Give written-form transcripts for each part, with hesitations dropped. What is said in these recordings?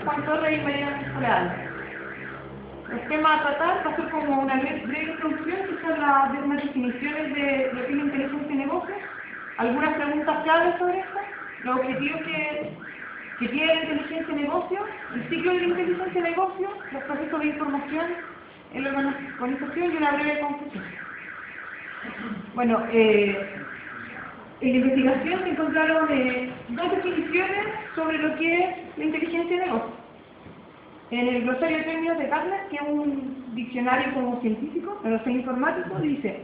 Juan Torres y María Leal. El tema a tratar va a ser como una breve introducción, que son las definiciones de lo que es inteligencia de negocios, algunas preguntas claves sobre esto, los objetivos que tiene la inteligencia de negocios, el ciclo de la inteligencia de negocios, los procesos de información en la organización y una breve conclusión. Bueno, en la investigación se encontraron dos definiciones sobre lo que es la inteligencia de negocios. En el glosario de términos de Gartner, que es un diccionario como científico, pero soy informático, dice: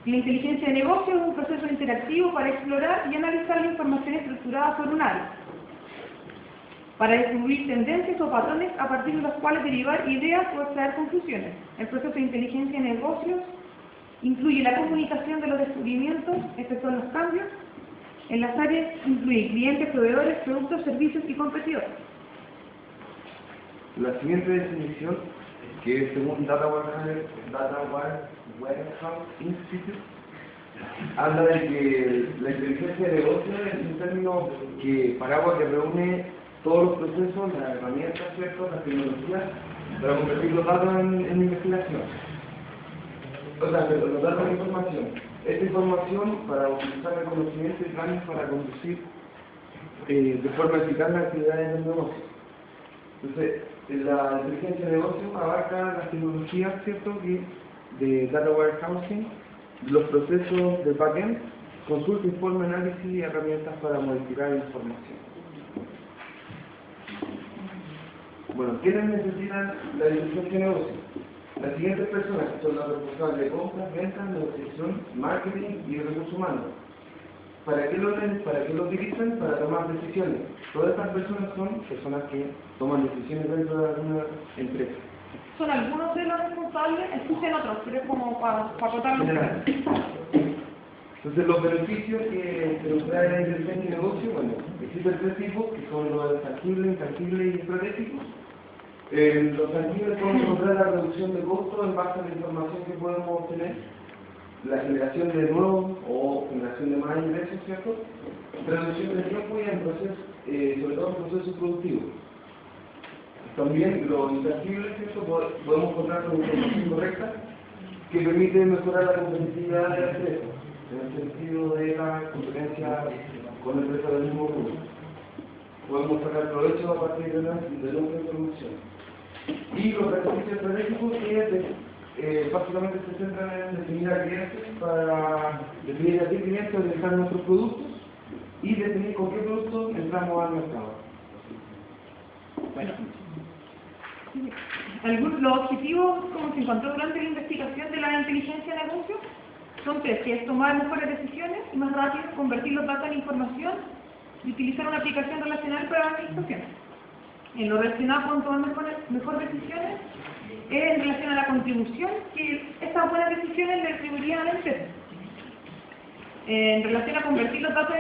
la inteligencia de negocio es un proceso interactivo para explorar y analizar la información estructurada sobre un área, para descubrir tendencias o patrones a partir de los cuales derivar ideas o extraer conclusiones. El proceso de inteligencia de negocios incluye la comunicación de los descubrimientos, efectúa los cambios. En las áreas incluye clientes, proveedores, productos, servicios y competidores. La siguiente definición, que según Data Warehouse Institute, habla de que la inteligencia de negocio es un término paraguas que reúne todos los procesos, las herramientas, ¿cierto?, las tecnologías, para convertir los datos en investigación. O sea, los datos en información. Esta información para utilizar el conocimiento y planes para conducir de forma eficaz las actividades del negocio. Entonces, la inteligencia de negocio abarca las tecnologías, ¿cierto?, de data warehousing, los procesos de backend, consulta, informe, análisis y herramientas para modificar la información. Bueno, ¿quiénes necesitan la inteligencia de negocio? Las siguientes personas, que son las responsables de compras, ventas, negociación, marketing y recursos humanos. ¿Para qué lo utilizan? Para tomar decisiones. Todas estas personas son personas que toman decisiones dentro de alguna empresa. Son algunos de los responsables, existen otros, pero es como para acotarlo. Entonces, los beneficios que nos trae la inteligencia de negocio, bueno, existen tres tipos, que son los tangibles, intangibles y estratégicos. Los tangibles podemos encontrar la reducción de costos en base a la información que podemos obtener, la generación de nuevos o generación de más ingresos, ¿cierto? Reducción de tiempo y en procesos, sobre todo en procesos productivos. También los intangibles, ¿cierto? Podemos encontrar con información correcta que permite mejorar la competitividad de la empresa, en el sentido de la competencia con empresas del mismo grupo. Podemos sacar provecho a partir de nuestra información. Y los beneficios estratégicos que básicamente se centran en definir a clientes para definir a qué clientes utilizar nuestros productos y definir con qué productos entramos al mercado. Bueno, los objetivos, como se encontró durante la investigación de la inteligencia de negocios, son tres, que es tomar mejores decisiones y más rápido, convertir los datos en información y utilizar una aplicación relacional para la administración. En lo relacionado con tomar mejores decisiones, es en relación a la contribución que estas buenas decisiones le atribuirían a la empresa. En relación a convertir los datos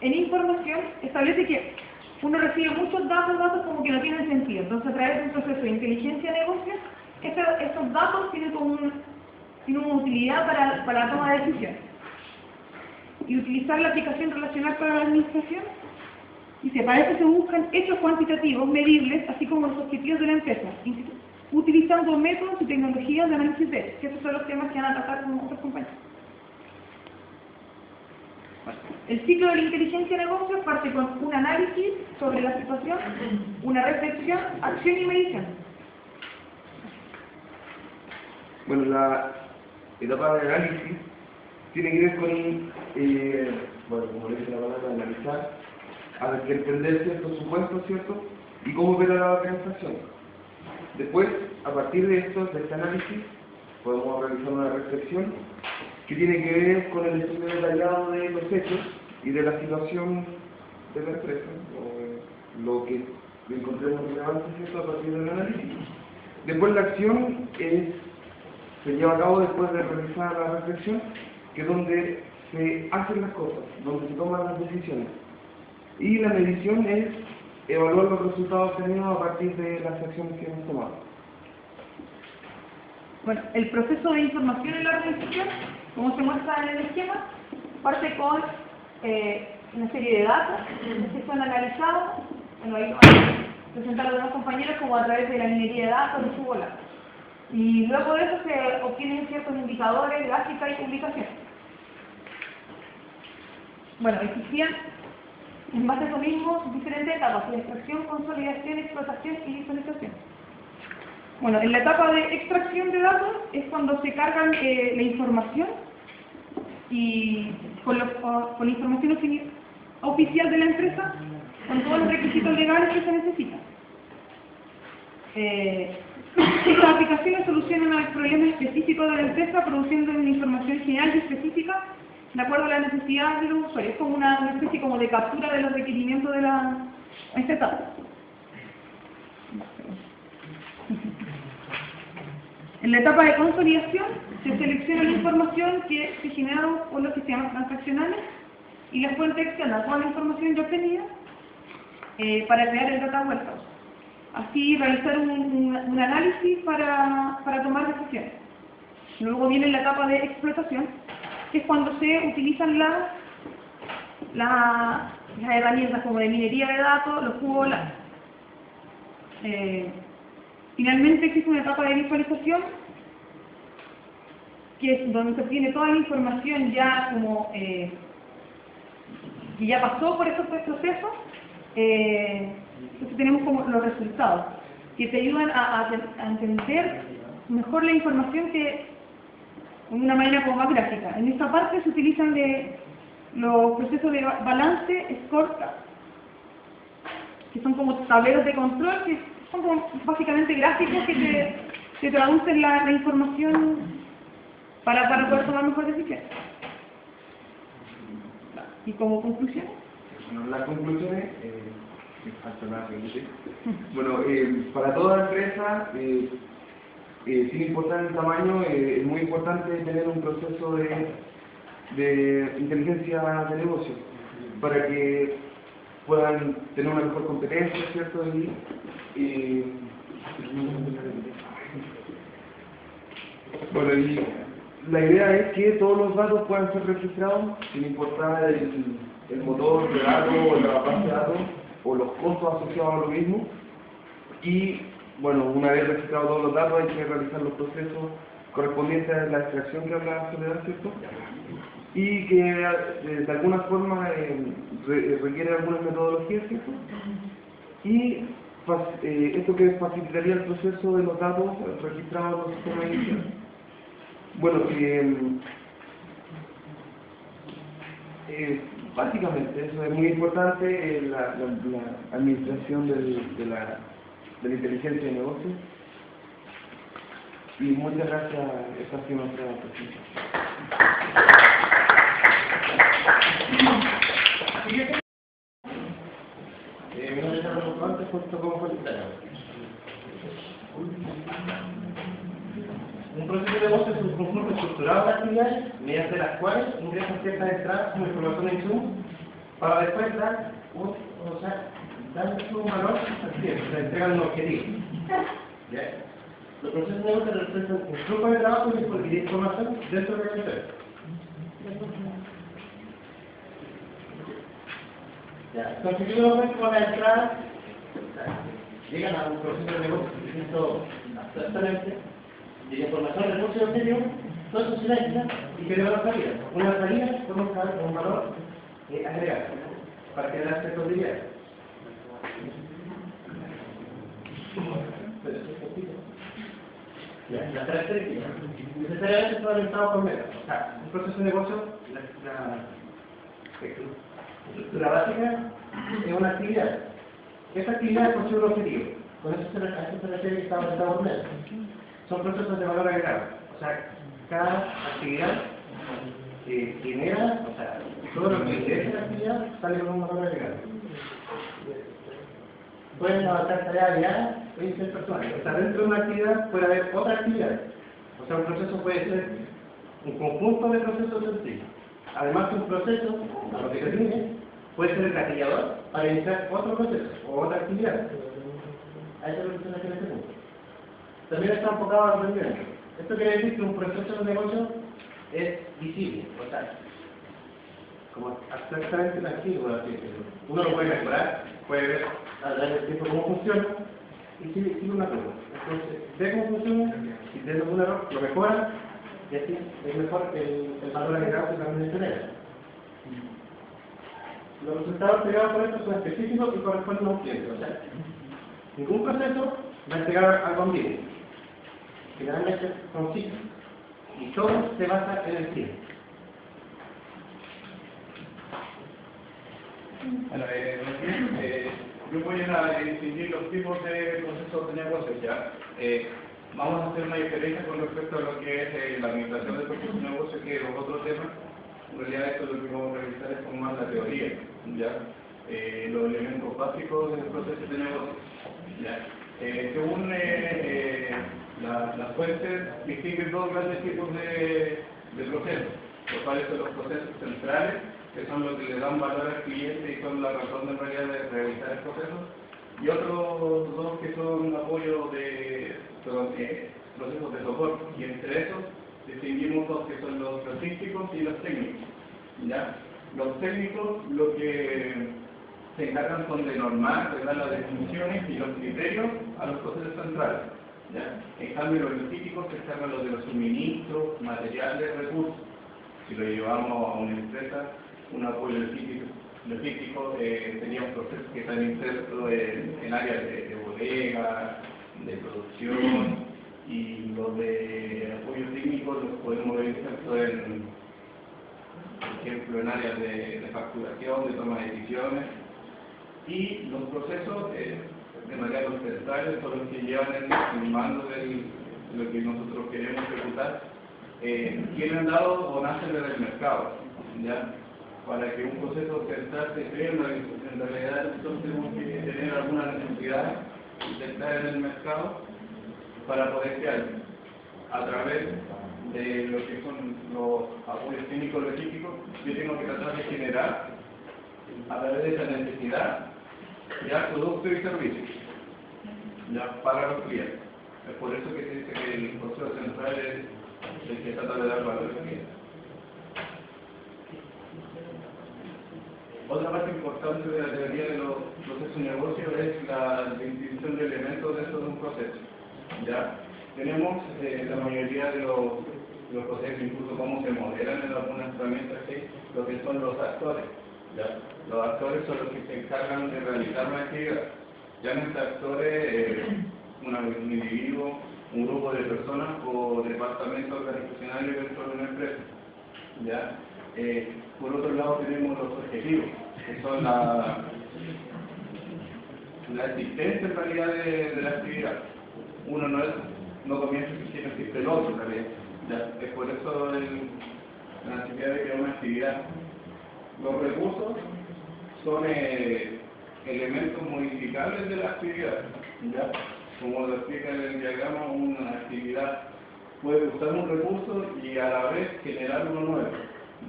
en información, establece que uno recibe muchos datos como que no tienen sentido. Entonces, a través de un proceso de inteligencia de negocios, estos datos tienen una utilidad para la toma de decisiones. Y utilizar la aplicación relacional para la administración, y para eso se buscan hechos cuantitativos, medibles, así como los objetivos de la empresa, utilizando métodos y tecnologías de análisis de hechos, que esos son los temas que van a tratar con otros compañeros. El ciclo de la inteligencia de negocios parte con un análisis sobre la situación, una reflexión, acción y medición. Bueno, la etapa de análisis tiene que ver con, como le dice la palabra, analizar, hay que entender ciertos supuestos, ¿cierto? Y cómo opera la organización. Después, a partir de este análisis, podemos realizar una reflexión que tiene que ver con el estudio detallado de los hechos y de la situación de la empresa, o lo que encontremos relevante, ¿cierto?, a partir del análisis. Después, la acción se lleva a cabo después de realizar la reflexión, que es donde se hacen las cosas, donde se toman las decisiones. Y la medición es evaluar los resultados obtenidos a partir de las acciones que hemos tomado. Bueno, el proceso de información en la organización, como se muestra en el esquema, parte con una serie de datos que son analizados. Bueno, ahí presentar a los demás compañeros como a través de la minería de datos, de su bola. Y luego de eso se obtienen ciertos indicadores, gráficas y publicaciones. Bueno, existían en base a eso mismo diferentes etapas: de extracción, consolidación, explotación y visualización. Bueno, en la etapa de extracción de datos es cuando se cargan la información y con información oficial de la empresa, con todos los requisitos legales que se necesitan. Estas aplicaciones solucionan el problema específico de la empresa produciendo una información general y específica de acuerdo a las necesidades de los usuarios. Es como una especie como de captura de los requerimientos de esta etapa. En la etapa de consolidación se selecciona la información que se genera por lo que se llaman transaccionales y las fuentes externas, toda la información ya obtenida para crear el data warehouse. Así realizar un análisis para tomar decisiones. Luego viene la etapa de explotación, que es cuando se utilizan las herramientas como de minería de datos, los cubos. Finalmente existe una etapa de visualización, que es donde se obtiene toda la información ya como que ya pasó por esos procesos. Entonces tenemos como los resultados que te ayudan a entender mejor la información de una manera como más gráfica. En esta parte se utilizan los procesos de balance, scorecard, que son como tableros de control, que son como básicamente gráficos que te traducen la información para poder tomar mejores decisiones. ¿Y como conclusiones? Bueno, las conclusiones, bueno, para toda empresa, sin importar el tamaño, es muy importante tener un proceso de inteligencia de negocio para que puedan tener una mejor competencia, ¿cierto? Bueno, y la idea es que todos los datos puedan ser registrados sin importar el motor de datos o la base de datos o los costos asociados a lo mismo. Y bueno, una vez registrados todos los datos hay que realizar los procesos correspondientes a la extracción que habla Soledad, ¿cierto? Y que de alguna forma requiere algunas metodologías, ¿cierto? Y esto que facilitaría el proceso de los datos registrados en los sistemas iniciales. Bueno, básicamente eso es muy importante, la administración de la inteligencia de negocios. Y muchas gracias, esta ha sido nuestra presentación. Mi nombre es Carlos Montes, justo como voluntario. Un proceso de negocio es un conjunto estructurado de actividades mediante las cuales ingresan ciertas entradas como información de insumos para después dar un valor al cliente, se entregan un objetivo. ¿Ya? Los procesos de negocio representan un flujo de trabajo y de información dentro de la empresa. Constituidamente con la entrada, llegan a un proceso de negocio distinto abstractamente, de información, recursos y objetivos, todo eso se necesita y que debe dar salida. Una salida podemos dar un valor agregado para generar ciertas utilidades. Las características necesariamente son orientados por metas. O sea, un proceso de negocio, la estructura básica es una actividad. Esta actividad consigue un objetivo. Con eso se refiere que está orientado por metas. Son procesos de valor agregado. O sea, cada actividad genera, o sea, todo lo que interesa la actividad sale con un valor agregado. Pueden abarcar tareas diarias, pueden ser personales. O sea, dentro de una actividad puede haber otra actividad. O sea, un proceso puede ser un conjunto de procesos sencillos. Además, un proceso, a lo que se define, puede ser el gatillador para iniciar otro proceso o otra actividad. A eso es lo que se refiere este punto. También está enfocado al rendimiento. Esto quiere decir que un proceso de negocio es visible, o sea, como abstractamente tangible, por así decirlo. Uno lo puede mejorar, puede ver a través del tiempo cómo funciona, y sigue una prueba. Entonces, ve cómo funciona, si tienes algún error, lo mejora, y así es mejor el valor agregado que también genera. Los resultados entregados por esto son específicos y corresponden a un cliente. O sea, ningún proceso va a entregar algo ambiguo. Generalmente son ciclos. Y todo se basa en el cliente. Bueno, yo voy a distinguir los tipos de procesos de negocio ya. Vamos a hacer una diferencia con respecto a lo que es la administración del proceso de negocio, que es otro tema. En realidad esto lo que vamos a revisar es como más la teoría, ¿ya? Los elementos básicos del proceso de negocio, ¿ya? Según las fuentes, distinguen dos grandes tipos de procesos, los cuales son los procesos centrales, que son los que le dan valor al cliente y son la razón en realidad de realizar el proceso, y otros dos que son apoyo de procesos de soporte, y entre esos distinguimos dos que son los logísticos y los técnicos, ¿ya? Los técnicos lo que se encargan son de normar, de dar las definiciones y los criterios a los procesos centrales, ¿ya? En cambio los logísticos se encargan los de los suministros, materiales, recursos. Si lo llevamos a una empresa, un apoyo logístico sería un proceso que está inserto en áreas de bodega, de producción, y los de apoyo técnico los podemos ver insertos en, por ejemplo, en áreas de facturación, de toma de decisiones, y los procesos de manera centrales son los que llevan el mando de lo que nosotros queremos ejecutar, tienen dado o nacen desde el mercado, ¿ya? Para que un proceso central se cree, en realidad nosotros tenemos que tener alguna necesidad de estar en el mercado para poder crear a través de lo que son los apoyos técnicos logísticos. Yo tengo que tratar de generar a través de esa necesidad ya productos y servicios ya para los clientes. Es por eso que se dice que el proceso central es el que trata de dar valor al cliente. Otra parte importante de la teoría de los procesos de negocio es la distinción de elementos dentro de un proceso. ¿Ya? Tenemos la mayoría de los procesos, incluso cómo se modelan en algunas herramientas, lo que son los actores. ¿Ya? Los actores son los que se encargan de realizar una actividad. Llámense actores un individuo, un grupo de personas o departamentos organizacionales dentro de una empresa. ¿Ya? Por otro lado tenemos los objetivos, que son la existencia en realidad de la actividad. Uno no comienza si no existe el otro en realidad. ¿Ya? Es por eso la necesidad de crear una actividad. Los recursos son elementos modificables de la actividad. ¿Ya? Como lo explica en el diagrama, una actividad puede usar un recurso y a la vez generar uno nuevo.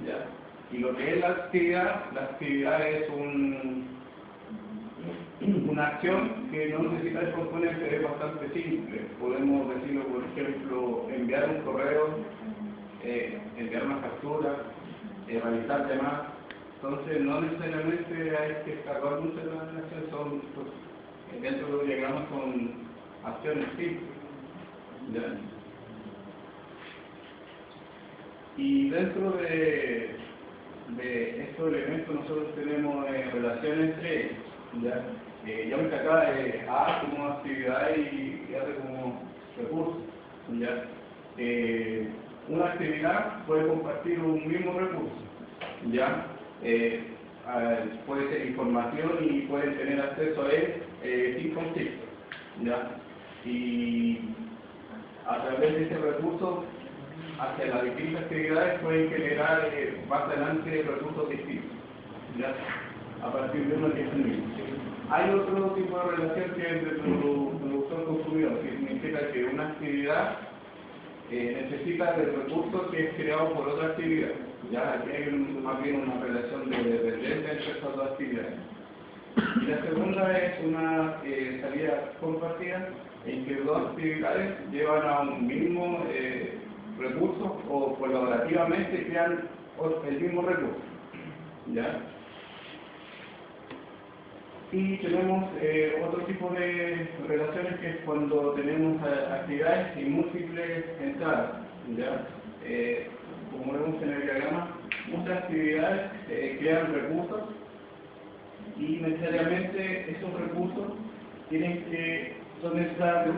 ¿Ya? Y lo que es la actividad es una acción que no necesita el componente, es bastante simple. Podemos decirlo, por ejemplo, enviar un correo, enviar una factura, realizar llamadas. Entonces, no necesariamente hay que descargar mucho de la acción, son, pues, dentro de los diagramas son acciones simples. ¿Ya? Y dentro de estos elementos nosotros tenemos relaciones entre ellos. ¿Ya? Ya ven que acá A como actividad y R como recurso. ¿Ya? Una actividad puede compartir un mismo recurso. ¿Ya? Puede ser información y pueden tener acceso a él sin conflicto. ¿Ya? Y a través de ese recurso hacia las distintas actividades pueden generar más adelante recursos distintos, ¿ya? A partir de uno que es el mismo. Hay otro tipo de relación que es entre productor-consumidor, que significa que una actividad necesita del recurso que es creado por otra actividad. ¿Ya? Aquí hay más bien una relación de dependencia entre estas dos actividades. Y la segunda es una salida compartida en que dos actividades llevan a un mismo recurso o colaborativamente crean el mismo recurso. ¿ya? Y tenemos otro tipo de relaciones que es cuando tenemos actividades y múltiples entradas, ¿ya? Como vemos en el diagrama, muchas actividades crean recursos y necesariamente esos recursos son necesarios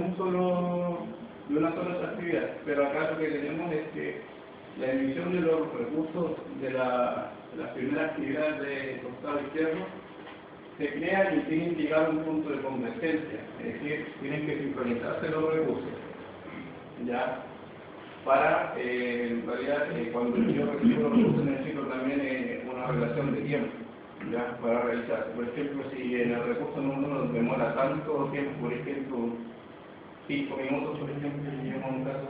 de una sola actividad, pero acá lo que tenemos es que la emisión de los recursos de la primera actividad de costado izquierdo se crean y tienen que llegar a un punto de convergencia, es decir, tienen que sincronizarse los recursos, ¿ya? Para, en realidad, cuando yo recibo los recursos necesito también una relación de tiempo, ¿ya? Para realizar. Por ejemplo, si en el recurso número 1 demora tanto tiempo, por ejemplo, 5 minutos, por ejemplo, si llevamos un caso,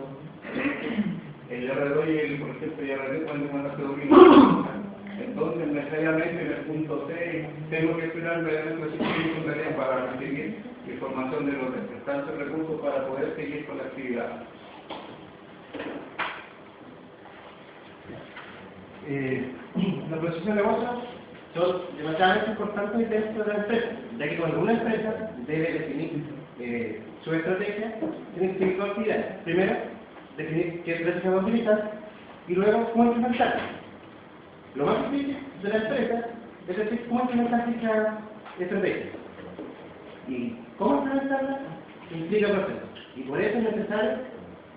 el R2 y el, por ejemplo, el R3 pueden demorarse 2 minutos. Entonces, necesariamente en el punto 6 tengo que esperar verdaderamente 5 minutos para recibir información de los restantes recursos para poder seguir con la actividad. Los procesos de negocio son demasiadamente importantes dentro de la empresa, ya que cuando una empresa debe definir su estrategia, tiene que definir dos actividades. Primero, definir qué estrategia va a utilizar y luego cómo implementarla. Lo más difícil de la empresa es decir cómo implementar dicha estrategia. Y cómo implementarla implica procesos. Y por eso es necesario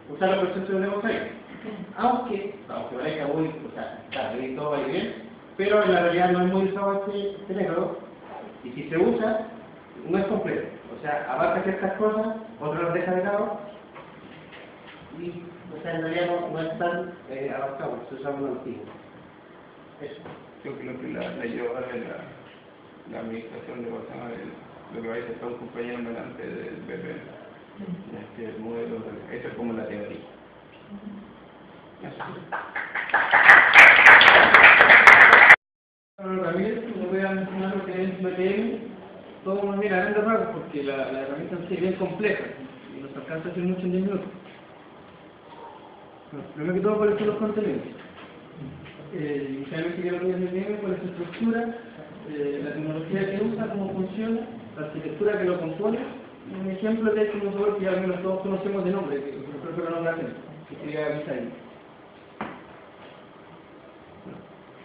usar los procesos de negocio ahí. Aunque parezca muy, todo va bien, pero en la realidad no es muy usado este método, y si se usa, no es completo. O sea, abarca ciertas cosas, otras las deja de lado, y en realidad no es tan abarcado, se usa muy antiguo. Eso. Yo creo que la lleva la administración de Guatemala, lo que va a decir está un compañero delante del BP. El modelo, eso es como la teoría. Bueno, Ramírez, les voy a mencionar lo que es BPM, todo de manera grande rasgos, porque la herramienta en sí es bien compleja y nos alcanza a hacer mucho en 10 minutos. Bueno, primero que todo, ¿cuáles son los contenidos? Inicialmente quiero ver BPM, cuál es su estructura, la tecnología que usa, cómo funciona, la arquitectura que lo compone. Un ejemplo de esto, que ya al menos todos conocemos de nombre, que nosotros lo nombramos, que sería Visaí.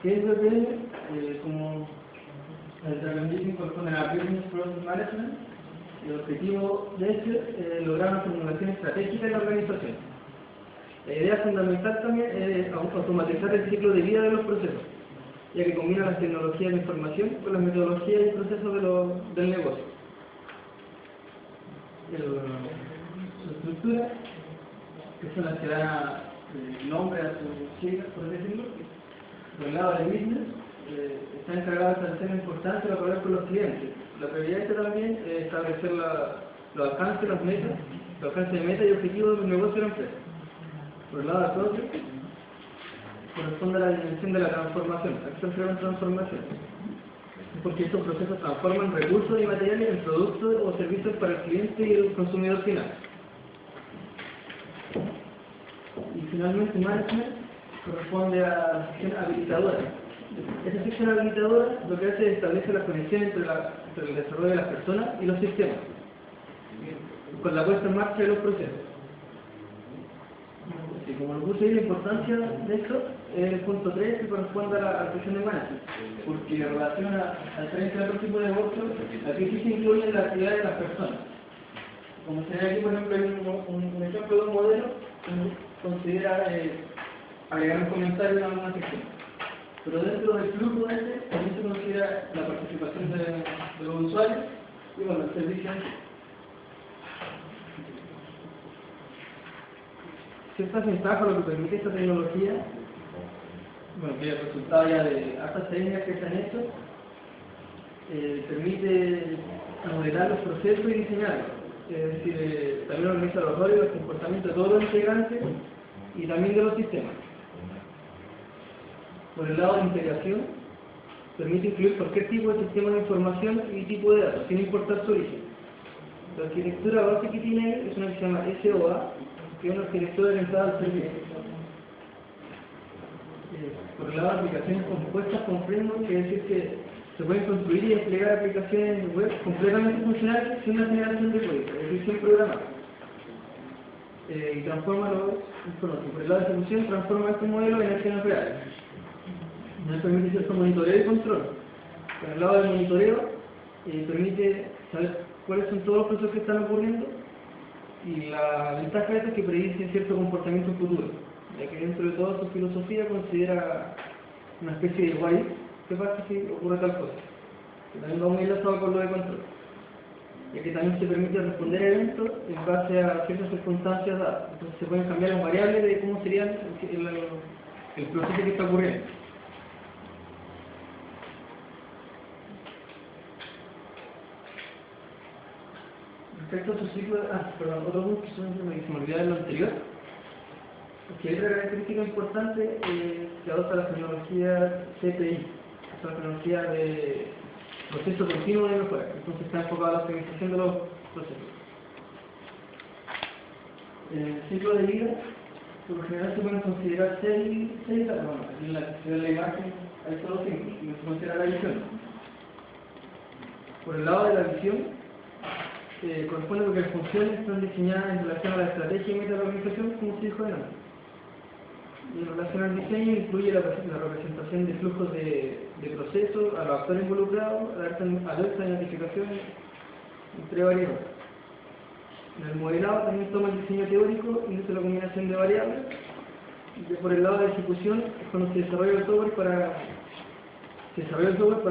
¿Qué es BPM? Como el Dragon Dicing corresponde a Business Process Management, el objetivo de este es lograr una formulación estratégica de la organización. La idea fundamental también es automatizar el ciclo de vida de los procesos, ya que combina las tecnologías de información con las metodologías y procesos del negocio. Su estructura, que son las que dan nombre a sus siglas, por decirlo. Por el lado del business, está encargado de establecer la importancia de colaborar con los clientes. La prioridad también es establecer los alcances, las metas, los alcances de metas y objetivos del negocio de la empresa. Por el lado del socio, corresponde a la dimensión de la transformación, acción en transformación. Porque estos procesos transforman recursos y materiales en productos o servicios para el cliente y el consumidor final. Y finalmente, management corresponde a la sección habilitadora. Esa sección habilitadora lo que hace es establecer la conexión entre el desarrollo de las personas y los sistemas, con la puesta en marcha de los procesos. Y como lo puse ahí, la importancia de esto es el punto 3 que corresponde a la sección de management, porque en relación a diferencia de otro tipo de negocio, aquí sí se incluyen las actividades de las personas. Como se ve aquí, por ejemplo, hay un ejemplo de un modelo que considera agregar un comentario en alguna sección. Pero dentro del flujo también se considera la participación de los usuarios y bueno, el servicio. Ciertas ventajas lo que permite esta tecnología, bueno, que es resultado ya de hartas técnicas que se han hecho, permite modelar los procesos y diseñarlos. Es decir, también organiza los roles y los comportamientos de todos los integrantes y también de los sistemas. Por el lado de integración, permite incluir cualquier tipo de sistema de información y tipo de datos, sin importar su origen. La arquitectura base que tiene es una que se llama SOA, que es una arquitectura orientada al servicio. Por el lado de aplicaciones compuestas con framework, quiere decir que se pueden construir y desplegar aplicaciones web completamente funcionales sin una generación de código, es decir, sin programar. Y transforma los informativos. Por el lado de ejecución, transforma este modelo en acciones reales. Nos permite cierto monitoreo y control. Por el lado del monitoreo, permite saber cuáles son todos los procesos que están ocurriendo, y la ventaja de esto es que predice cierto comportamiento futuro, ya que dentro de toda su filosofía considera una especie de what if. ¿Qué pasa si ocurre tal cosa? Que también va muy enlazado con lo de control, ya que también se permite responder a eventos en base a ciertas circunstancias dadas. Entonces se pueden cambiar las variables de cómo sería el proceso que está ocurriendo. Respecto a su ciclo, perdón, otro punto que se me olvidó de lo anterior, es que hay otra característica importante que adopta la tecnología CPI, la tecnología de proceso continuo de mejora. Entonces está enfocado a la optimización de los procesos. El ciclo de vida, por lo general se pueden considerar seis etapas. Bueno, en la que se ve la imagen hay solo 5, y se considera la visión. Por el lado de la visión, corresponde porque las funciones están diseñadas en relación a la estrategia y meta de la organización, como se dijo antes. Y en relación al diseño incluye la representación de flujos de procesos, a los actores involucrados, alerta y notificaciones, entre varios. En el modelado también toma el diseño teórico y usa la combinación de variables. Y por el lado de ejecución es cuando se desarrolla el software para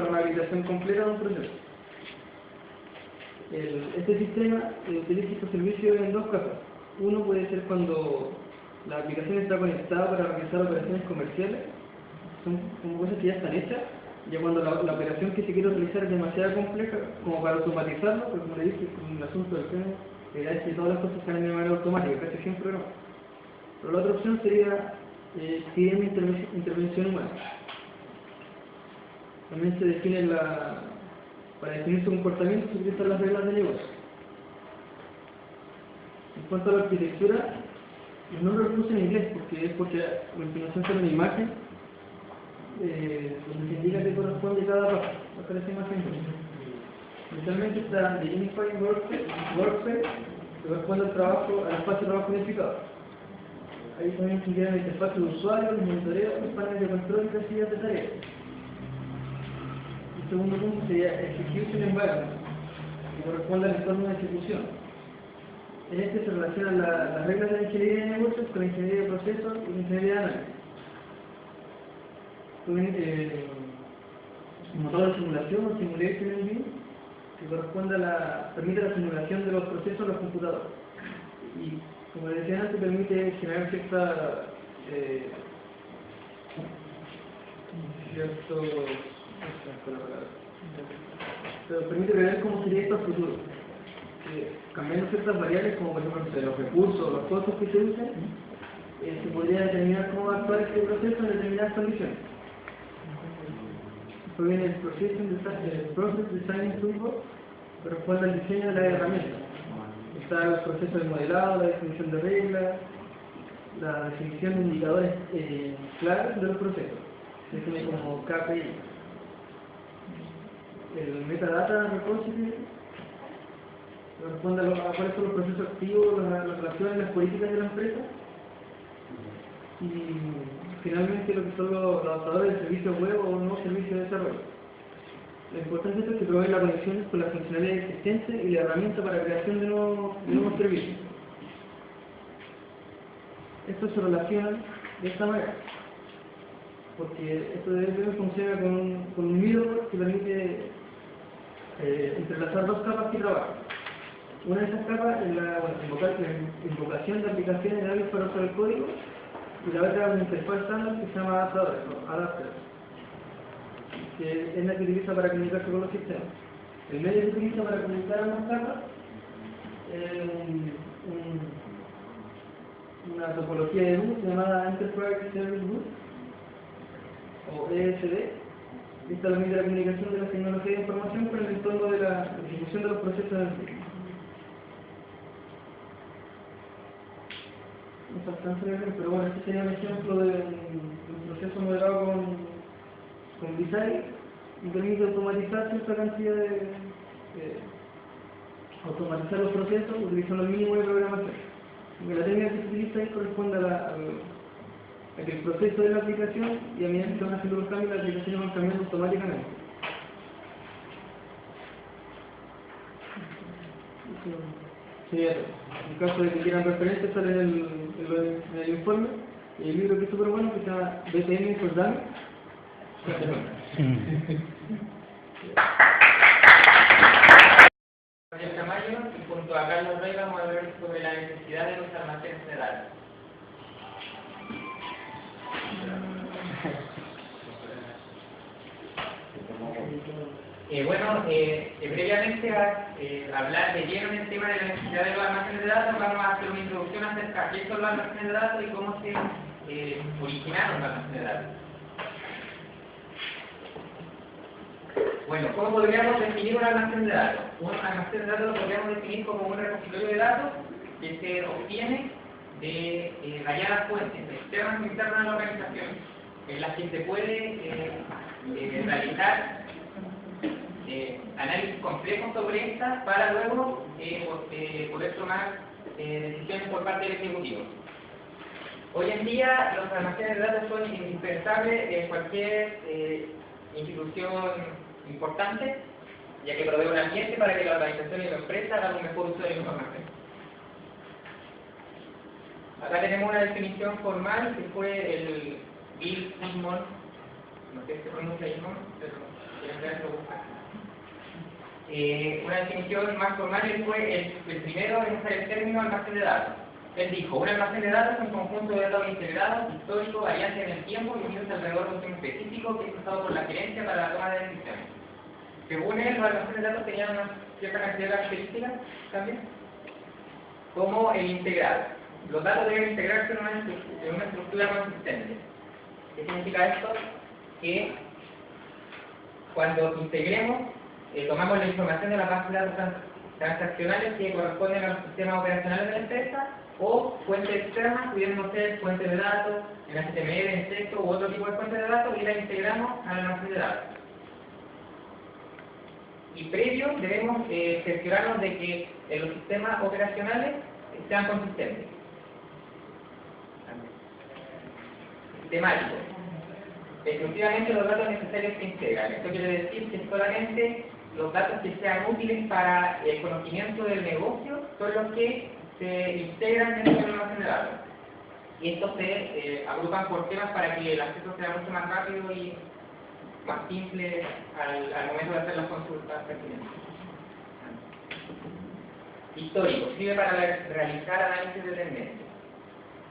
una habilitación completa de un proceso. Este sistema utiliza estos servicios en dos casos. Uno puede ser cuando la aplicación está conectada para realizar operaciones comerciales, son como cosas que ya están hechas, ya cuando la operación que se quiere realizar es demasiado compleja como para automatizarlo, porque como le dije, con el asunto del freno, la idea es que todas las cosas se hagan de manera automática, casi siempre no. Pero la otra opción sería pidiendo intervención humana. También se define para definir su comportamiento se utilizan las reglas de negocio. En cuanto a la arquitectura, los nombres los puse en inglés porque a continuación sale una imagen donde se indica que corresponde cada paso. Aparece imagen. Inicialmente está The Unified Workspace, que corresponde al espacio de trabajo unificado. Ahí también se indican el espacio de usuario, el monitoreo, los paneles de control y casillas de tareas. El segundo punto sería Execution Environment, que corresponde al entorno de ejecución. En este se relacionan las reglas de la ingeniería de negocios con la ingeniería de procesos y la ingeniería de análisis. Motor de simulación o Simulation Engine, que permite la simulación de los procesos en los computadores. Y como decía antes, permite generar pero permite ver cómo sería esto a futuro. Cambiando ciertas variables, como por ejemplo los recursos o los costos que se usan, se podría determinar cómo va a actuar este proceso en determinadas condiciones. Después viene el Process Design Toolbox, que corresponde al diseño de las herramientas. Está el proceso de modelado, la definición de reglas, la definición de indicadores claros de los procesos. Se define como KPI. El Metadata Repository corresponde a cuáles son los procesos activos, las relaciones, las políticas de la empresa. Y finalmente lo que son los adaptadores de servicios web o nuevos servicios de desarrollo. Lo importante de esto es que proveen la conexión con las funcionalidades existentes y la herramienta para la creación de nuevos servicios. Esto se relaciona de esta manera, porque esto de DevOps funciona con un middleware que permite entrelazar dos capas que trabajan. Una de esas capas es la invocación de aplicaciones de para usar el código, y la otra es una interfaz estándar que se llama adapter, que es la que utiliza para comunicarse con los sistemas. El medio que utiliza para comunicar a ambas capas es una topología de bus llamada Enterprise Service Bus, o ESD. Esta permite la comunicación de las tecnologías de información con el entorno de la ejecución de los procesos en el no se alcanza a ver, pero bueno, este sería un ejemplo de un proceso modelado con Visay y permite automatizar cierta cantidad automatizar los procesos utilizando el mínimo de programación. Porque la técnica que se utiliza ahí corresponde a que el proceso de la aplicación y a medida que se van haciendo los cambios, las aplicaciones van cambiando automáticamente. Sería todo. En caso de que quieran referencias, sale en el informe. Y el libro que es súper bueno, que se llama BPM for Dummies. Javier Tamayo, y junto a Carlos Rey vamos a hablar sobre la necesidad de los almacenes de datos. Previamente a hablar de lleno en el tema de la necesidad de los almacenes de datos, vamos a hacer una introducción acerca de qué son los almacenes de datos y cómo se originaron los almacenes de datos. Bueno, ¿cómo podríamos definir un almacén de datos? Un almacén de datos lo podríamos definir como un repositorio de datos que se obtiene de variadas fuentes, externas e internas de la organización, en las que se puede realizar análisis complejos sobre estas para luego poder tomar decisiones por parte del ejecutivo. Hoy en día los almacenes de datos son indispensables en cualquier institución importante, ya que provee un ambiente para que la organización y la empresa hagan un mejor uso de la información. Acá tenemos una definición formal que fue el Bill Simon, no sé si se pronuncia Simon, pero quieren ver lo buscar. Una definición más formal, él fue el primero en usar el término almacén de datos. Él dijo, un almacén de datos es un conjunto de datos integrados, históricos, variantes en el tiempo y unidos alrededor de un tema específico que es usado por la gerencia para la toma de decisiones. Según él, los almacenes de datos tenían una cierta cantidad de características también, como el integrado. Los datos deben integrarse en una estructura consistente. ¿Qué significa esto? Que cuando integremos, tomamos la información de las bases de datos transaccionales que corresponden a los sistemas operacionales de la empresa o fuentes externas, pudiendo ser fuentes de datos, en HTML, en texto u otro tipo de fuentes de datos y las integramos al almacén de datos. Y previo debemos cerciorarnos de que los sistemas operacionales sean consistentes. Temático. Exclusivamente los datos necesarios se integran. Esto quiere decir que solamente los datos que sean útiles para el conocimiento del negocio son los que se integran dentro del almacén de datos. Y estos se agrupan por temas para que el acceso sea mucho más rápido y más simple al momento de hacer las consultas pertinentes. Histórico. Sirve para realizar análisis de tendencia.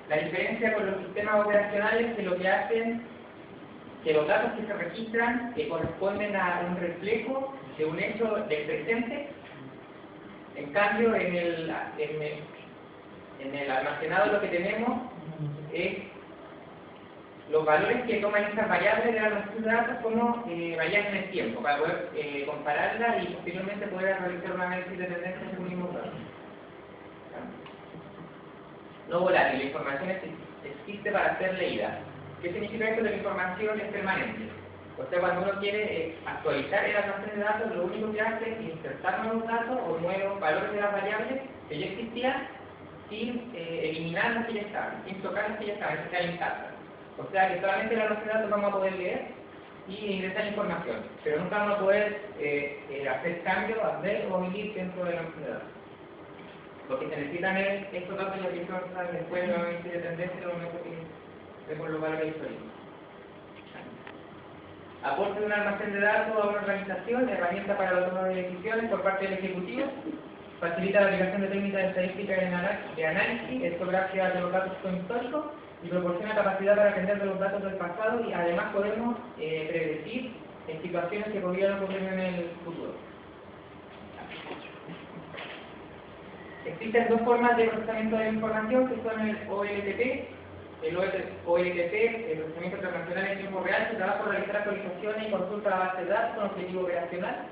La diferencia con los sistemas operacionales es que lo que hacen que los datos que se registran corresponden a un reflejo de un hecho del presente. En cambio, en el almacenado lo que tenemos es los valores que toman estas variables del almacén de datos como variables en el tiempo, para poder compararlas y posteriormente poder realizar un análisis de tendencia en esos mismos datos. No volátil, la información existe para ser leída. ¿Qué significa esto? Que la información es permanente. O sea, cuando uno quiere actualizar el almacén de datos, lo único que hace es insertar nuevos datos o nuevos valores de las variables que ya existían sin eliminar las que ya estaban, sin tocar las que ya estaban, que quedan intactas. O sea que solamente el almacén de datos vamos a poder leer y ingresar información, pero nunca vamos a poder hacer cambios, hacer o omitir dentro del almacén de datos. Lo que se necesitan es estos datos y aquí son después de análisis de tendencia en el momento que vemos los valores históricos. Aporte de un almacén de datos a una organización, herramienta para la toma de decisiones por parte del Ejecutivo, facilita la aplicación de técnicas de estadística de análisis, esto gracias a los datos son históricos, y proporciona capacidad para aprender de los datos del pasado y además podemos predecir en situaciones que podrían ocurrir en el futuro. Existen dos formas de procesamiento de la información que son el OLTP, el procesamiento transnacional en tiempo real, que trabaja por realizar actualizaciones y consulta a la base de datos con objetivo operacional.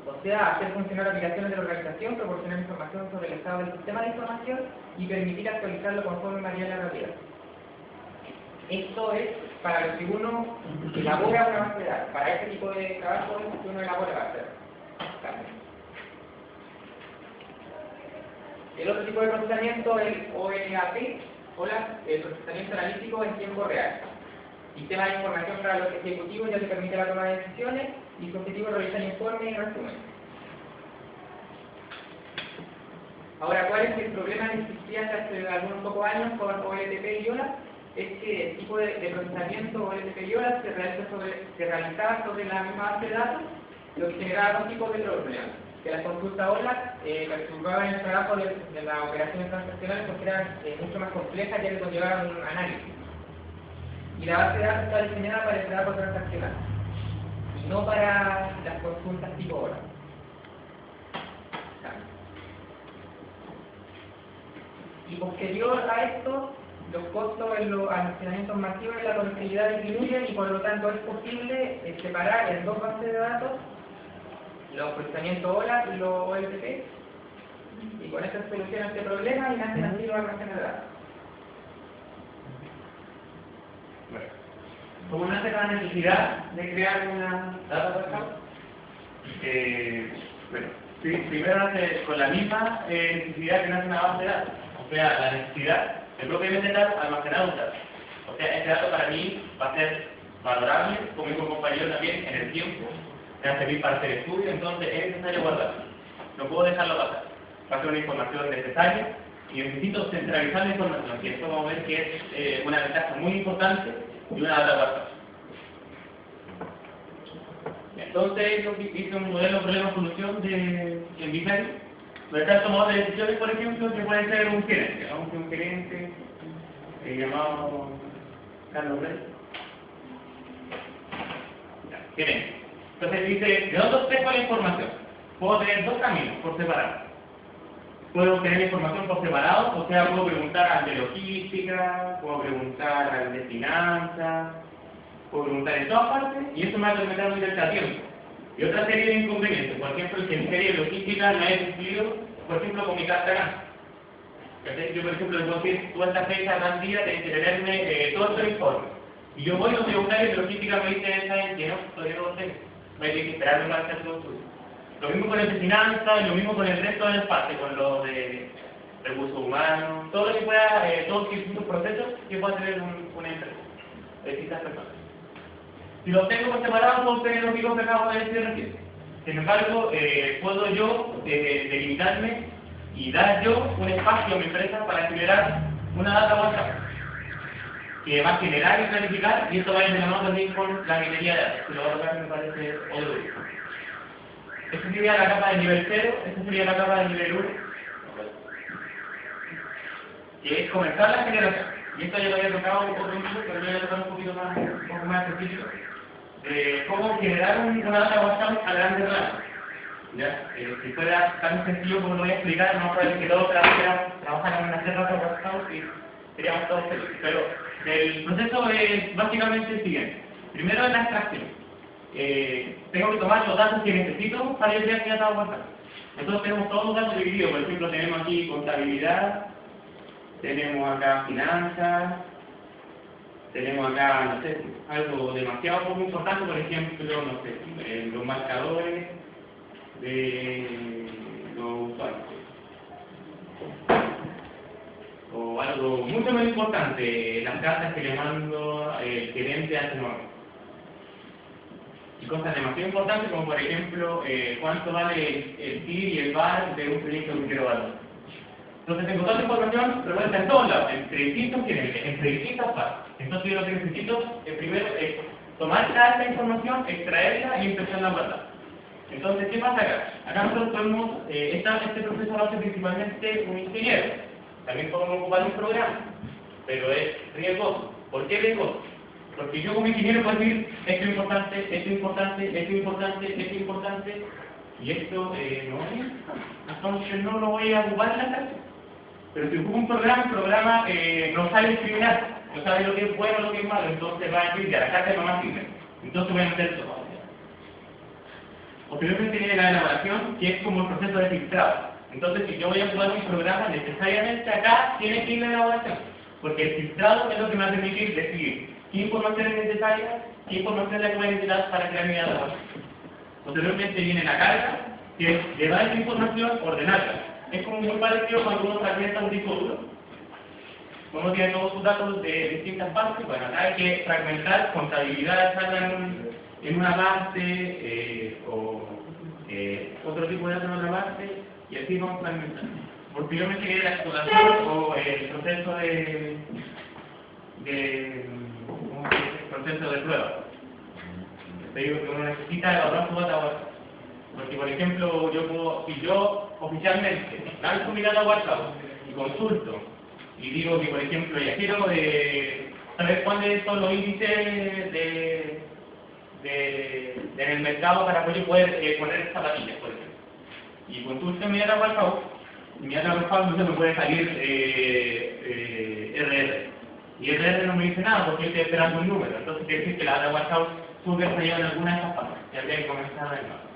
O sea, hacer funcionar aplicaciones de la organización, proporcionar información sobre el estado del sistema de información y permitir actualizarlo conforme varía la realidad. Esto es para lo que uno elabora una base de datos. Para este tipo de trabajo es que uno elabora base de datos. El otro tipo de procesamiento es el OLAP, el procesamiento analítico en tiempo real. Sistema de información para los ejecutivos ya que permite la toma de decisiones y su objetivo es realizar informes y resumen. Ahora, ¿cuál es el problema que existía hasta hace algunos pocos años con OLTP y OLAP? Es que el tipo de procesamiento OLTP y OLAP se realizaba sobre la misma base de datos, lo que generaba dos tipos de problemas. Que las consultas OLAP perturbaban el trabajo de las operaciones transaccionales porque eran mucho más complejas ya que conllevaban un análisis. Y la base de datos está diseñada para el trabajo transaccional y no para las consultas tipo OLAP. Y posterior a esto, los costos en los almacenamientos masivos y la conectividad disminuyen y por lo tanto es posible separar en dos bases de datos los procesamientos OLAP y los OLTP, y con eso se soluciona este problema y nacen así los almacenes de datos. Bueno, ¿cómo nace la necesidad de crear una data warehouse? Bueno, sí, primero nace con la misma necesidad que nace una base de datos, o sea, la necesidad de propiamente almacenar un dato. O sea, este dato para mí va a ser valorable, como mi compañero también, en el tiempo. Va a servir para hacer estudios, entonces es necesario guardarlo. No puedo dejarlo pasar. Va a ser una información necesaria y necesito centralizar la información, y esto vamos a ver que es una ventaja muy importante de una data warehouse. Entonces yo hice un modelo problema-solución en Visual, donde está el tomador de decisiones, por ejemplo, que puede ser un gerente, ¿no? Un gerente llamado Carlos Rey. Gerente. Entonces dice, ¿de dónde obtengo la información? Puedo tener dos caminos por separado. Puedo obtener información por separado, o sea, puedo preguntar al de logística, puedo preguntar al de finanzas, puedo preguntar en todas partes, y eso me va a permitir muy cerca tiempo. Y otra serie de inconvenientes, por ejemplo, que en serie de logística no he cumplido, por ejemplo, con mi carta gana. Yo, por ejemplo, le puedo decir, tú esta fecha, tal día, tienes que tenerme todo este informe. Y yo voy a preguntar y de logística me dice, ¿saben qué? No, todavía no lo tengo. Me hay que esperarme para hacer todo tuyo. Lo mismo con el de finanzas, lo mismo con el resto del parte, con lo de recursos humanos, todo lo que pueda, todos los distintos procesos que pueda tener una empresa, de distintas personas. Si los tengo por separado, puedo tener los mismos que acabo de decir recién. Sin embargo, puedo yo delimitarme y dar yo un espacio a mi empresa para generar una data WhatsApp que va a generar y planificar, y esto va a ir de la mano también con la minería de datos, que lo voy a tocar me parece otro día. Esta sería la capa de nivel 0, esta sería la capa de nivel 1, que es comenzar la generación. Y esto ya lo había tocado otro minuto, pero yo voy a tocar un poquito más específico. Cómo generar una data WhatsApp a grandes rasgos. Si fuera tan sencillo como lo voy a explicar, no puede que todos trabajan en hacer data WhatsApp y seríamos todos felices. Pero el proceso es básicamente el siguiente. Primero es la extracción. Tengo que tomar los datos que necesito para yo crear mi data WhatsApp. Entonces tenemos todos los datos divididos. Por ejemplo, tenemos aquí contabilidad, tenemos acá finanzas, tenemos acá, no sé, algo demasiado poco importante, por ejemplo, no sé, los marcadores de los usuarios. O algo mucho más importante, las cartas que le mando el gerente hace 9 meses. Y cosas demasiado importantes como por ejemplo, cuánto vale el TIR y el VAR de un proyecto que quiero valorar. Entonces tengo toda la información revuelta en todos lados, entre distintos gerentes, entre distintas partes. Entonces yo lo que necesito primero es tomar toda esta información, extraerla y empezar a guardar. Entonces, ¿qué pasa acá? Acá nosotros podemos, este proceso lo hace principalmente un ingeniero. También podemos ocupar un programa, pero es riesgoso. ¿Por qué riesgoso? Porque yo como ingeniero puedo decir esto es importante, esto es importante, esto es importante, esto es importante, y esto no es. Entonces no lo voy a ocupar en la clase. Pero si ocupo un programa, el programa no sabe discriminar, no sabe lo que es bueno o lo que es malo, entonces va a decir, ya la clase no más sirve. Entonces voy a meter todo. Posteriormente viene la elaboración, que es como el proceso de filtrado. Entonces, si yo voy a jugar un programa, necesariamente acá tiene que ir la elaboración, porque el filtrado es lo que me va a permitir decidir qué información es necesaria, qué información es la que voy a necesitar para crear mi database. Posteriormente viene la carga, que es llevar esa información, ordenarla. Es como muy parecido cuando uno fragmenta un disco duro. Uno tiene todos sus datos de distintas partes, bueno, acá hay que fragmentar, contabilidad, echarla en una parte, otro tipo de datos en otra parte, y así vamos fragmentando. Posteriormente viene la explotación o el proceso ¿cómo se dice? Proceso de prueba. Te digo que uno necesita evaluar su data. Porque, por ejemplo, si yo oficialmente lanzo mi data warehouse y consulto y digo que, por ejemplo, ya quiero saber cuáles son los índices en el mercado para que yo pueda poner zapatillas, por ejemplo. Y consulto mi data warehouse, y mi data warehouse no me puede salir RR. Y RR no me dice nada porque yo estoy esperando un número. Entonces quiere decir que la data warehouse pudo haber fallado en alguna de estas partes. Y habría que comenzar de nuevo.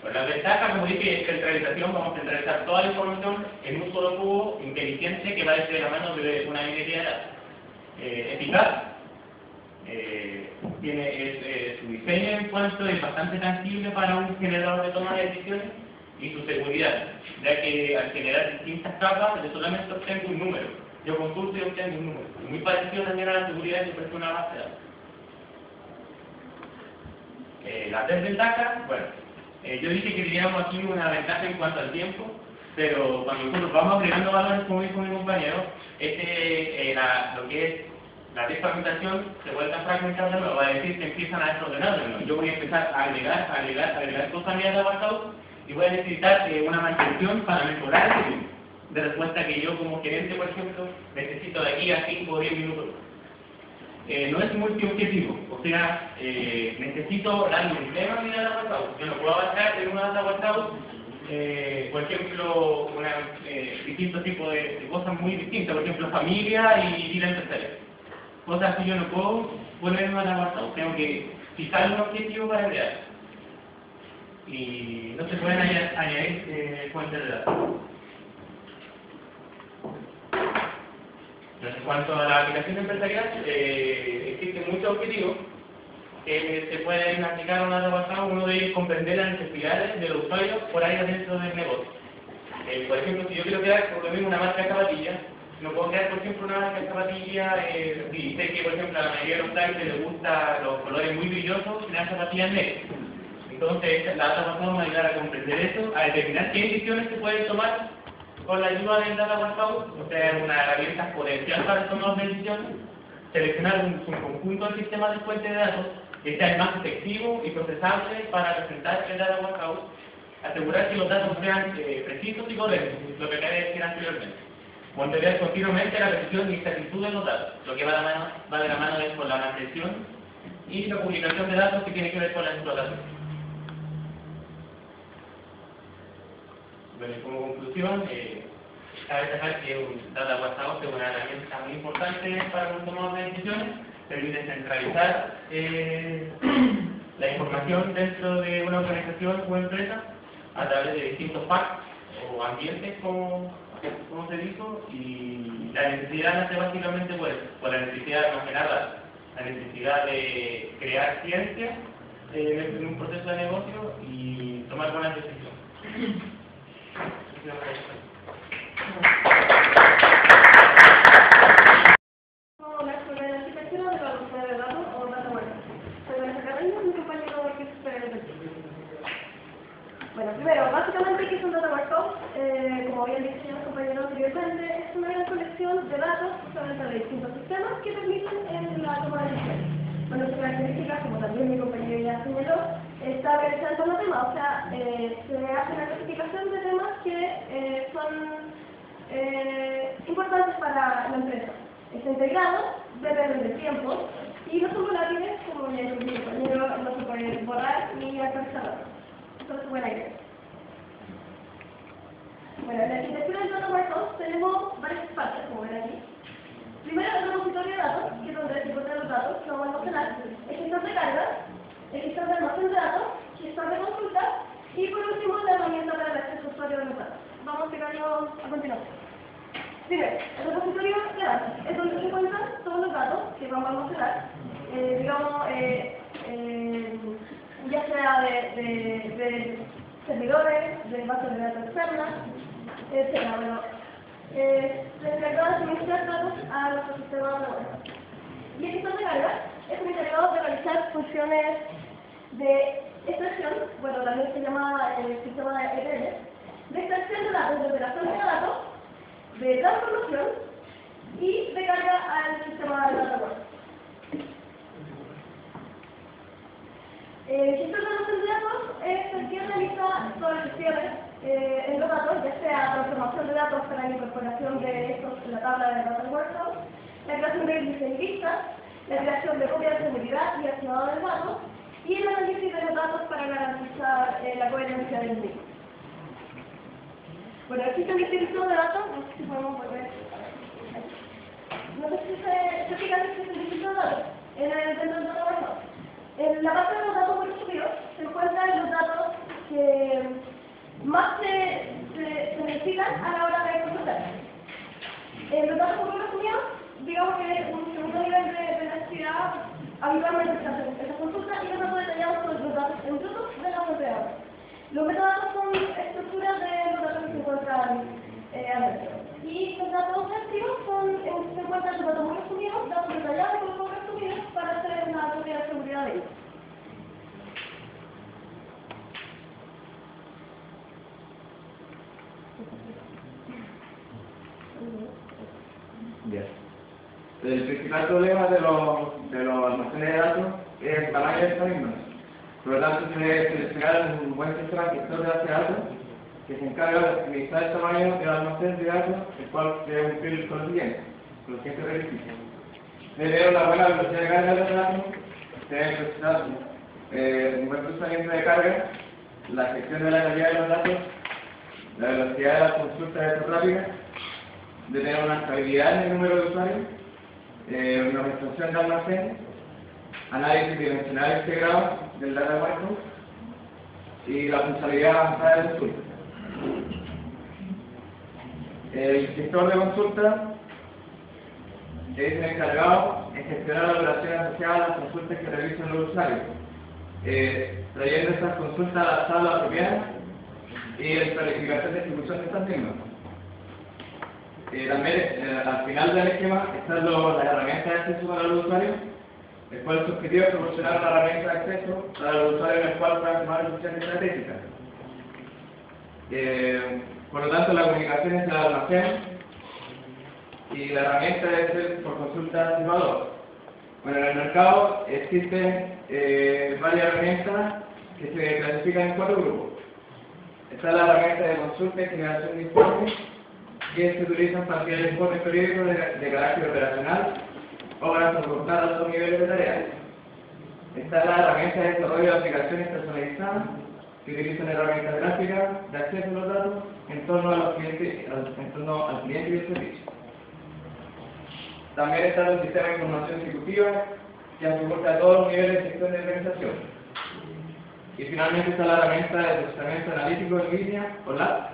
Pues la ventaja, como dije, es centralización. Vamos a centralizar toda la información en un solo cubo inteligente que va desde la mano de una minería de datos. Eficaz. Su diseño en cuanto es bastante tangible para un generador de toma de decisiones y su seguridad, ya que al generar distintas capas yo solamente obtengo un número. Yo consulto y obtengo un número. Muy parecido también a la seguridad que ofrece una base de datos. Las desventajas, bueno, yo dije que teníamos aquí una ventaja en cuanto al tiempo, pero cuando nosotros vamos agregando valores, como dijo mi compañero, lo que es la desfragmentación se vuelve a fragmentar de nuevo, va a decir que empiezan a desordenar de nuevo. Yo voy a empezar a agregar cosas a mi data warehouse y voy a necesitar una mantención para mejorar el tiempo de respuesta que yo como gerente, por ejemplo, necesito de aquí a 5 o 10 minutos. No es multiobjetivo, o sea, necesito darle un tema a mi data warehouse. Yo no puedo abarcar en una data warehouse, por ejemplo, distintos tipos de cosas muy distintas, por ejemplo, familia y vida empresarial. Cosas que yo no puedo poner en una data warehouse, tengo que fijar un objetivo para crear. Y no se pueden añadir fuentes de datos. En cuanto a la aplicación empresarial, existen muchos objetivos que se pueden aplicar a una data warehouse. Uno de ellos es comprender las necesidades de los usuarios por áreas dentro del negocio. Por ejemplo, si yo quiero crear por lo mismo una marca de zapatillas, no puedo crear, por ejemplo, una marca de zapatillas, si sé que, por ejemplo, a la mayoría de los clientes les gustan los colores muy brillosos, crear zapatillas negras. Entonces, la data warehouse me va a ayudar a comprender eso, a determinar qué decisiones se pueden tomar con la ayuda del data warehouse, o sea, una herramienta exponencial para tomar decisiones, seleccionar un conjunto de sistemas de fuentes de datos que sea el más efectivo y procesable para presentar el data warehouse, asegurar que los datos sean precisos y correctos, lo que acabé de decir anteriormente. Monitorear continuamente la precisión y exactitud de los datos, lo que va de la mano con la mantención y la publicación de datos que tiene que ver con la explotación. Bueno, y como conclusión, cabe destacar que un data warehouse es una herramienta muy importante para un tomador de decisiones, permite centralizar la información dentro de una organización o empresa a través de distintos packs o ambientes, como se dijo, y la necesidad nace básicamente por la necesidad de almacenar datos, la necesidad de crear ciencia en un proceso de negocio y tomar buenas decisiones. La arquitectura de la búsqueda de datos o data warehouse. Soy Vanessa Carreño, mi compañero que es Bueno, primero, básicamente, ¿qué es un data warehouse? Como habían dicho ya los compañeros anteriormente, es una gran colección de datos justamente de distintos sistemas que permiten la toma de decisiones. Bueno, sus características, como también mi compañero ya señaló, está realizando los temas, o sea, se hace una clasificación de temas que son importantes para la empresa. Está integrado, depende del tiempo, y los son volátiles, como ya dijo mi compañero, no se pueden borrar ni actualizar. Eso se puede agregar. Bueno, en la arquitectura del data warehouse tenemos varias partes, como ven aquí. Primero, el repositorio de datos, que es donde se encuentran los datos que vamos a almacenar. El gestor de cargas, del almacén de datos, gestor de consultas, y por último la herramienta para el acceso a usuario de los datos. Vamos a explicarlo a continuación. Primero, el repositorio de datos es donde se encuentran todos los datos que vamos a almacenar, digamos, ya sea de servidores, de bases de datos externas, etc. Bueno, se encarga de suministrar datos a nuestro sistema de web. Y el gestor de carga es el encargado de realizar funciones de extracción, bueno, también se llama el sistema de ETL, de extracción de datos desde la fuente de datos, de transformación y de carga al sistema de datos web. El gestor de datos es el que realiza todas las gestiones en los datos, ya sea transformación de datos para la incorporación de estos en la tabla de Data Warehouse, la creación de índices y listas, la creación de copias de seguridad y archivado de datos, y el análisis de los datos para garantizar la coherencia del mismo. Bueno, existe un distribuidor de datos, no sé si podemos volver. No sé si se fija que existe un distribuidor de datos dentro del Data Warehouse. En la parte de los datos por estudio se encuentran los datos que más se necesitan a la hora de consultar. Los datos por resumidos, digamos que es un segundo nivel de necesidad, habitualmente se hacen esas consultas y los datos detallados son los datos en bruto de la fuente de datos. Los metadatos son estructuras de los datos que se encuentran adentro. Y los datos objetivos se encuentran los datos muy resumidos, datos detallados y poco resumidos para hacer una copia de seguridad de ellos. Bien. El principal problema de los almacenes de datos es el tamaño de esta misma. Por lo tanto, se debe seleccionar un buen sistema gestor de base de datos que se encarga de optimizar el tamaño del almacén de datos, el cual se debe cumplir con lo siguiente requisitos. Debe tener una buena velocidad de carga de los datos, se debe procesar un buen procesamiento de carga, la gestión de la calidad de los datos, la velocidad de las consultas de datos rápidas, de tener una estabilidad en el número de usuarios, una extensión de almacén, análisis dimensional integrado del data warehouse y la funcionalidad avanzada de consulta. El gestor de consulta es el encargado de gestionar la duración asociada a las consultas que realizan los usuarios, trayendo estas consultas a la tabla apropiada y la planificación de ejecución de estas mismas. También al final del esquema están las herramientas de acceso para los usuarios, el cual su objetivo es proporcionar una herramienta de acceso para los usuarios en el cual puedan tomar decisiones estratégicas. Por lo tanto, la comunicación entre el almacén y la herramienta debe ser por consulta sin valor. Bueno, en el mercado existen varias herramientas que se clasifican en 4 grupos. Está la herramienta de consulta y generación de informes, que se utilizan para crear informes periódicos de carácter operacional o para soportar altos niveles de tareas. Está la herramienta de desarrollo de aplicaciones personalizadas, que utilizan herramientas gráficas de acceso a los datos en torno al cliente y el servicio. También está el sistema de información ejecutiva, que soporta todos los niveles de gestión de organización. Y finalmente está la herramienta de procesamiento analítico en línea, o LAT,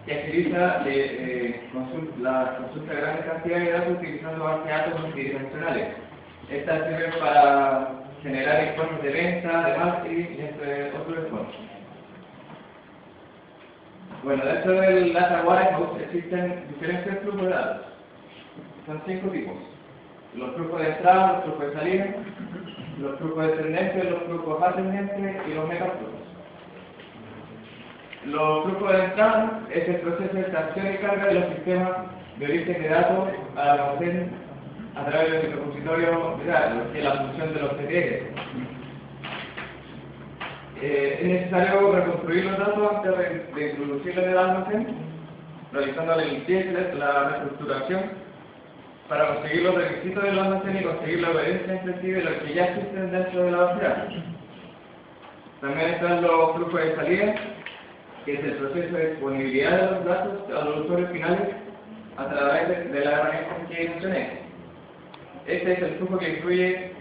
que agiliza la consulta de grandes cantidades de datos utilizando bases de datos multidimensionales. Estas sirven para generar informes de venta, de marketing y entre otros informes. Bueno, dentro del Data Warehouse existen diferentes flujos de datos. Son 5 tipos. Los flujos de entrada, los flujos de salida, los flujos descendentes, los flujos ascendentes y los metaflujos. Los flujos de entrada es el proceso de extracción y carga de los sistemas de origen de datos al almacén a través del repositorio de datos, que es la función de los CTL. Es necesario reconstruir los datos antes de introducirlos en el almacén, realizando la limpieza, la reestructuración, para conseguir los requisitos del almacén y conseguir la obediencia entre sí de los que ya existen dentro de la base de datos. También están los flujos de salida, que es el proceso de disponibilidad de los datos a los usuarios finales a través de las herramientas que mencioné. Este es el flujo que incluye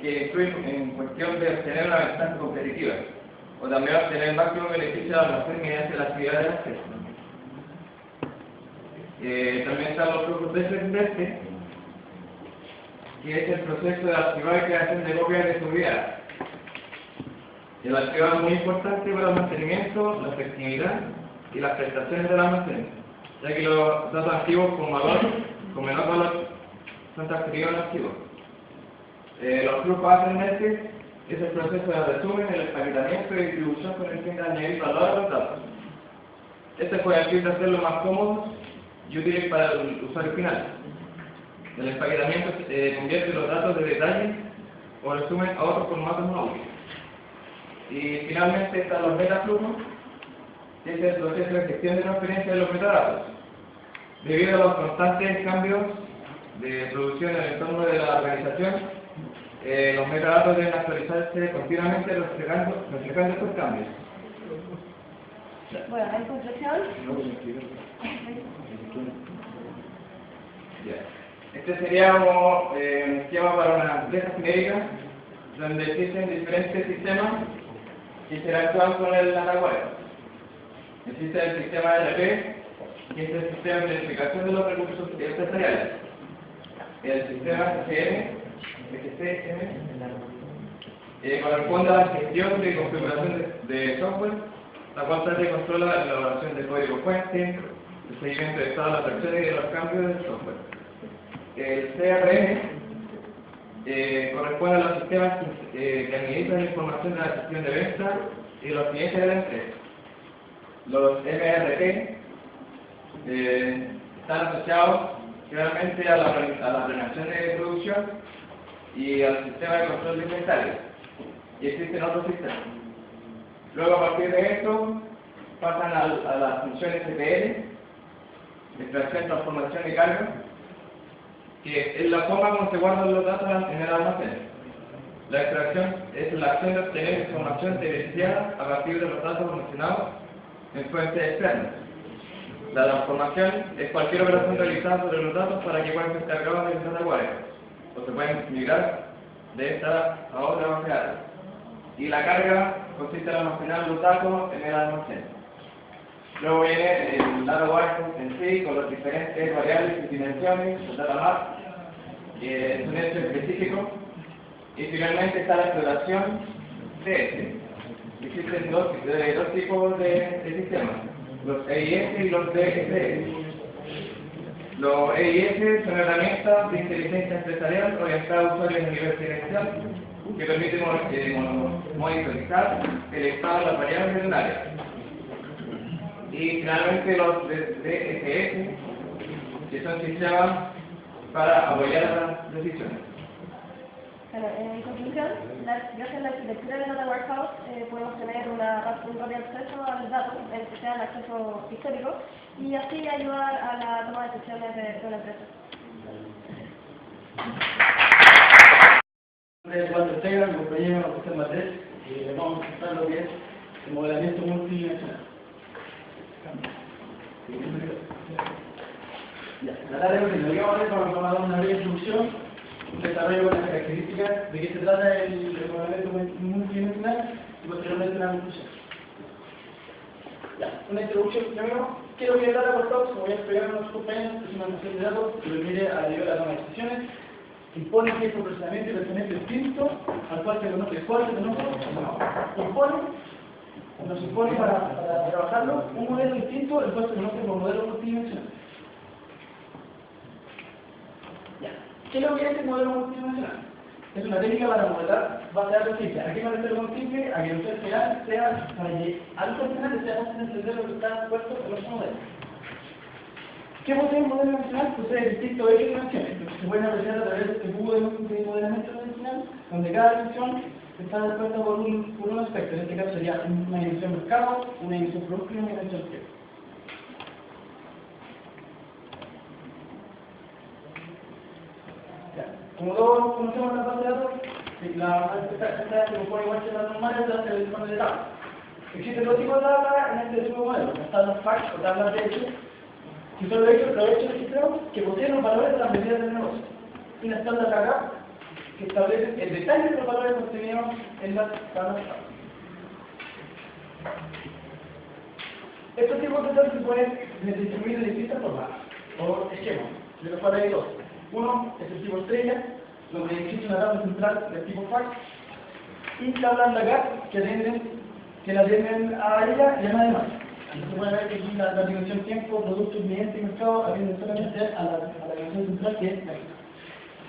que influyen en cuestión de obtener una ventaja competitiva, o también obtener el máximo beneficio del almacén mediante la actividad de acceso. También están los flujos descendentes, que es el proceso de archivar y creación de copias de seguridad. El archivado es muy importante para el mantenimiento, la efectividad y las prestaciones del almacén, ya que los datos activos con menor valor son transferidos al archivo. Los flujos ascendentes es el proceso de resumen, el empaquetamiento y distribución con el fin de añadir valor a los datos. Este puede ayudar a hacerlo más cómodo y útil para el usuario final. El empaquetamiento convierte los datos de detalle o resumen a otros formatos no útiles. Y finalmente están los metaflujos, que es el proceso de gestión de transferencia de los metadatos. Debido a los constantes cambios de producción en el entorno de la organización, los metadatos deben actualizarse continuamente reflejando estos cambios. Bueno, en conclusión, Este sería como un esquema para una empresa genérica donde existen diferentes sistemas que interactúan con el data web. Existe el sistema ERP, que es el sistema de planificación de los recursos empresariales. El sistema SCM corresponde a la gestión de configuración de software, la cual trata y controla la elaboración de código fuente, el seguimiento de todas las versiones y de los cambios del software. El CRM corresponde a los sistemas que administran la información de la gestión de ventas y los clientes de la empresa. Los MRP están asociados generalmente a la planeación de producción y al sistema de control de inventario. Y existen otros sistemas. Luego, a partir de esto, pasan a las funciones ETL, extracción, transformación y carga, que es la forma como se guardan los datos en el almacén. La extracción es la acción de obtener información diferenciada a partir de los datos almacenados en fuentes externas. La transformación es cualquier operación realizada sobre los datos para que puedan ser cargados en el data ware, o se pueden migrar de esta a otra base de datos. Y la carga consiste en almacenar los datos en el almacén. Luego viene el data ware en sí, con las diferentes variables y dimensiones, el data map, es un hecho específico. Y finalmente está la exploración DS. Existen dos tipos de sistemas, los EIS y los DSS. Los EIS son herramientas de inteligencia empresarial orientadas a usuarios a nivel gerencial que permiten monitorizar el estado de las variables de un área. Y finalmente los DSS, que son sistemas para apoyar las decisiones. Bueno, en conclusión, gracias a la arquitectura de Data Warehouse podemos tener un rápido acceso a los datos, que sean acceso histórico, y así ayudar a la toma de decisiones de la empresa. Cuando Ortega, mi compañero José Matés, les vamos a mostrar lo que es el modelamiento multidimensional. La tarea que nos lleva a ver, vamos a dar una breve introducción, un desarrollo con las características de qué se trata el modelamiento multidimensional y posteriormente una conclusión. Una introducción primero. Quiero que el data warehouse, como ya explicaron nuestros compañeros, es una almacén de datos que permite a la toma de decisiones, impone cierto procesamiento y procesamiento distinto al cual se conoce nos impone para trabajarlo un modelo distinto el cual se conoce como modelo multidimensional. ¿Qué es lo que es el modelo multidimensional? Es una técnica para modelar base de datos simples. ¿A qué me refiero con simple? A que el usuario final sea, para que al usuario final sea fácil entender lo que está puesto en nuestro modelo. ¿Qué posee el modelo dimensional? Posee distintos hechos dimensiones, que se pueden apreciar a través de este cubo de modelamiento dimensional, donde cada dimensión está dispuesta por un aspecto. En este caso sería una dimensión mercado, una dimensión producto y una dimensión tiempo. Como todos conocemos la base de datos, esta se compone igual que las normales de las televisiones de datos. Existen dos tipos de datos en este tipo de modelos, las tablas FACS o tablas de hechos, que son los hechos registrados que poseen los valores de las medidas del negocio. Y las tablas de acá que establecen el detalle de los valores contenidos en las tablas. Estos tipos de datos se pueden distribuir de distintas formas, o esquemas. Yo les hablaré de dos. Uno es el tipo estrella, donde existe una tabla central del tipo fax, y tablas lagar que la atienden a ella y a nadie más. Se puede ver que aquí la dimensión tiempo, producto, cliente y mercado atienden solamente a la dimensión central, que es la misma.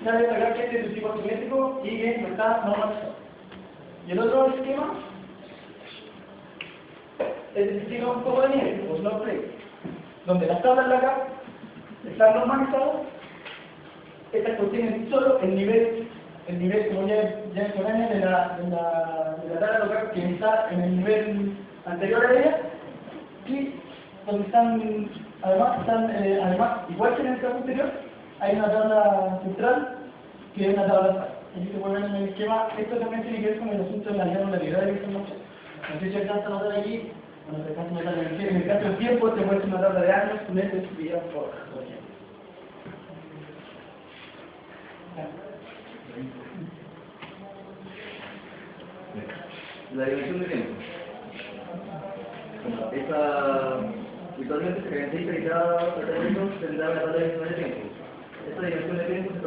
La de lagar que es de tipo asimétrico y que no está normalizado. Y el otro esquema es el estilo un poco de nivel, o slope play, donde las tablas lagar están normalizadas. Estas contienen solo el nivel como ya exponen de la tabla local que está en el nivel anterior a ella, y donde están, además, igual que en el caso anterior, hay una tabla central que es una tabla fax. Aquí se puede ver en el esquema. Esto también tiene que ver con el asunto de la granularidad de la información. No sé si alcanza a notar aquí, cuando se alcanza a notar en el caso del tiempo, se muestra una tabla de años, meses, días, horas, por ejemplo. La dimensión de tiempo. Bueno, esta habitualmente se caracteriza que cada tratamiento tendrá una tabla de dimensión de tiempo. Esta dimensión de tiempo se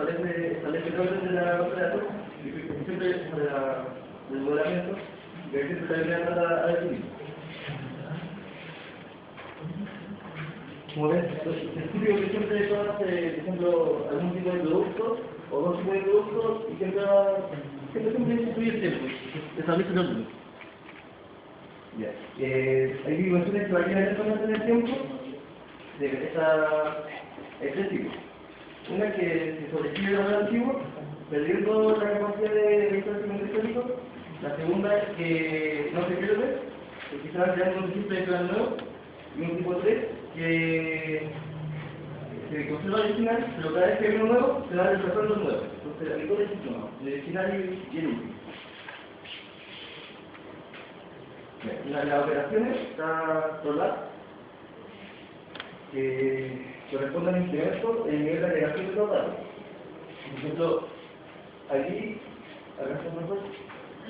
establece el orden de la base de datos y siempre del modelamiento que siempre se debería tratar a definir. Como ves, es típico que siempre todas, por ejemplo, algún tipo de producto o dos tipos de productos y siempre incluye el tiempo, establece el orden. Hay dimensiones que varían eventualmente en el tiempo de este tipo. Una que se sobrescribe el valor antiguo, perdiendo la capacidad de registro histórico. La segunda es que no se pierde, que quizás ya no existe de plan nuevo. Y un tipo 3 que se conserva el original, pero cada vez que hay uno nuevo, se va reemplazando el nuevo. Entonces, hay dos distintos, el original y el último. Las operaciones está solar, que corresponden al incremento en el nivel de agregación de los datos. Por ejemplo, aquí, acá está mejor,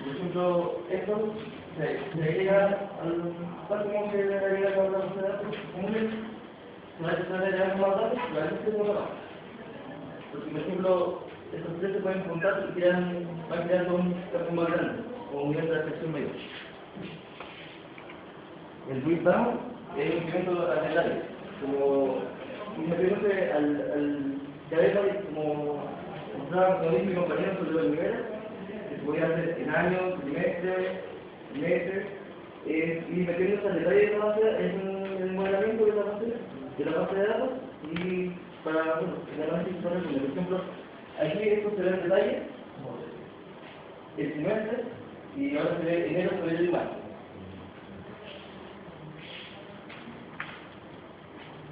por ejemplo, esto se agrega al tal como se agrega a la base de datos comunes, se va a empezar a agregar más datos, pero a veces se puede más. Porque, por ejemplo, estos tres se pueden juntar y van creando un campo más grande, o un nivel de abstracción mayor. El drill down es un incremento al detalle, como refiriéndose al como dice mi compañero sobre los niveles, que se podía hacer en años, trimestres, meses, y metiéndose al detalle de la base, es el modelamiento de la base de datos, y para, bueno, generalmente se pone, por ejemplo, aquí esto se ve en detalle, el trimestre, y ahora se ve enero sobre el igual.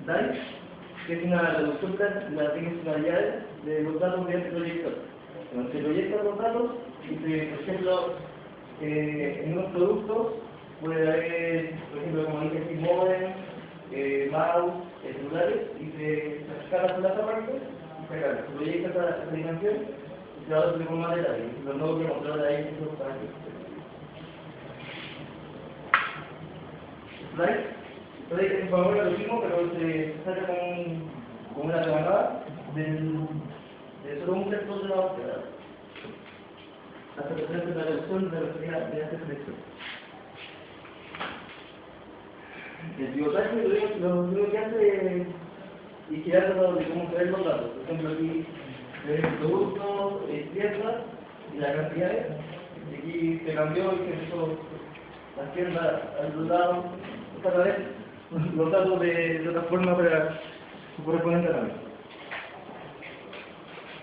DAI, que es una reducción de las dimensionalidades de los datos mediante proyector. Cuando se proyectan los datos, y por ejemplo, en unos productos puede haber, por ejemplo, como dije aquí, modem, mouse, celulares, y se escala por las partes, se proyecta esa dimensión, y se va a dar de forma de detalle. Los nodos que mostraron ahí, eso para aquí. Slide. Entonces, por favor, lo mismo, pero se saca con una rebanada de solo un sector de la base de datos. Hasta que se la reducción de esta selección. El pivotaje lo único que hace es vigilar de cómo se ven los datos. Por ejemplo, aquí el producto, izquierda y las cantidades. Y aquí se cambió y se puso la izquierda al lado. Otra vez los datos de otra forma para su correspondiente también.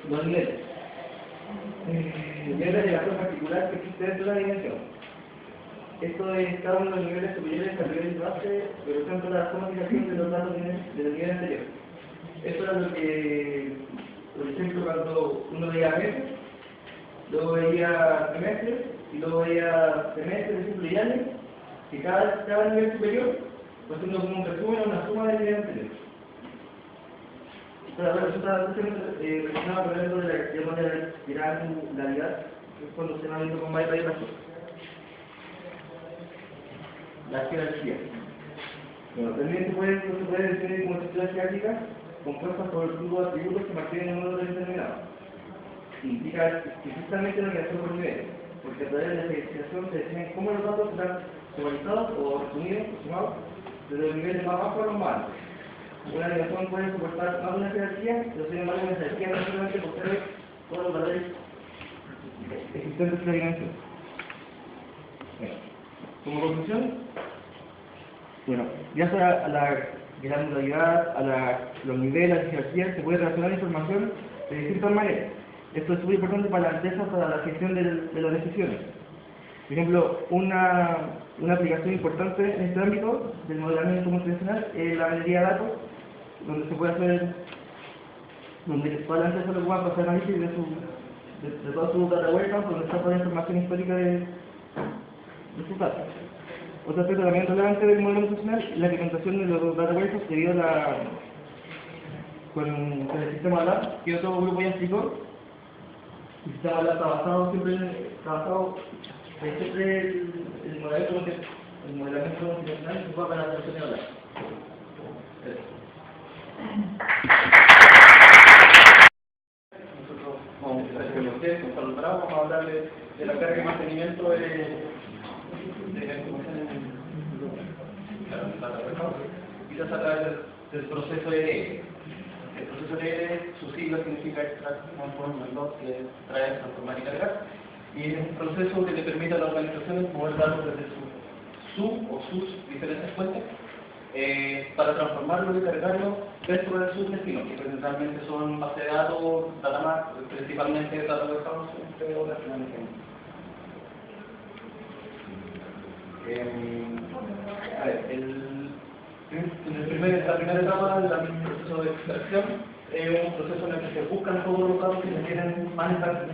Los niveles. El nivel de elevación particular que existe dentro de la dimensión. Esto es cada uno de los niveles superiores al nivel de base, pero tanto la formalización de los datos del nivel anterior. Esto es lo que, por ejemplo, cuando uno veía meses, luego veía trimestres, y luego veía semestres, por ejemplo, y años, que cada nivel superior va siendo como un resumen o una suma del nivel anterior. Pero bueno, eso está relacionado con el de la llamada de granularidad, que es cuando se va viendo con más detalle las cosas. La jerarquía. Bueno, también se puede definir como estructura jerárquica compuesta por el grupo de atributos que mantienen un orden determinado. Indica explícitamente la relación por niveles, porque a través de la jerarquización se define cómo los datos serán sumarizados o resumidos o sumados desde los niveles más bajos a los más altos. Una relación puede soportar más de una jerarquía, pero sin embargo una jerarquía no solamente posee todos los valores existentes en la dimensión. Bueno, como conclusión, bueno, gracias a la granularidad, a los niveles, a la jerarquía, se puede relacionar información de distintas maneras. Esto es muy importante para la empresa, para la gestión de las decisiones. Por ejemplo, una aplicación importante en este ámbito del modelamiento multidimensional es la minería de datos, donde se puede hacer, donde toda la empresa lo pueda hacer análisis de toda su data warehouse, donde está toda la información histórica de sus datos. Otro aspecto también relevante del modelo multidimensional es la implementación de los data warehouse debido a con el sistema LAB, que otro grupo ya explicó. El sistema LAB está basado siempre el modelamiento multidimensional se ocupa para la solución de LAB. Vamos a hablar de la carga y mantenimiento quizás a través del proceso EDR. El proceso EDR, su sigla significa Extract, Transform, Load, que es traer, transformar y cargar. Y es un proceso que le permite a las organizaciones mover datos desde sus diferentes fuentes para transformarlo y cargarlo dentro de sus destinos, que principalmente son base de datos, data principalmente data warehouse, entre otras finalmente. La primera etapa del proceso de extracción es un proceso en el que se buscan todos los datos que se quieren manipular,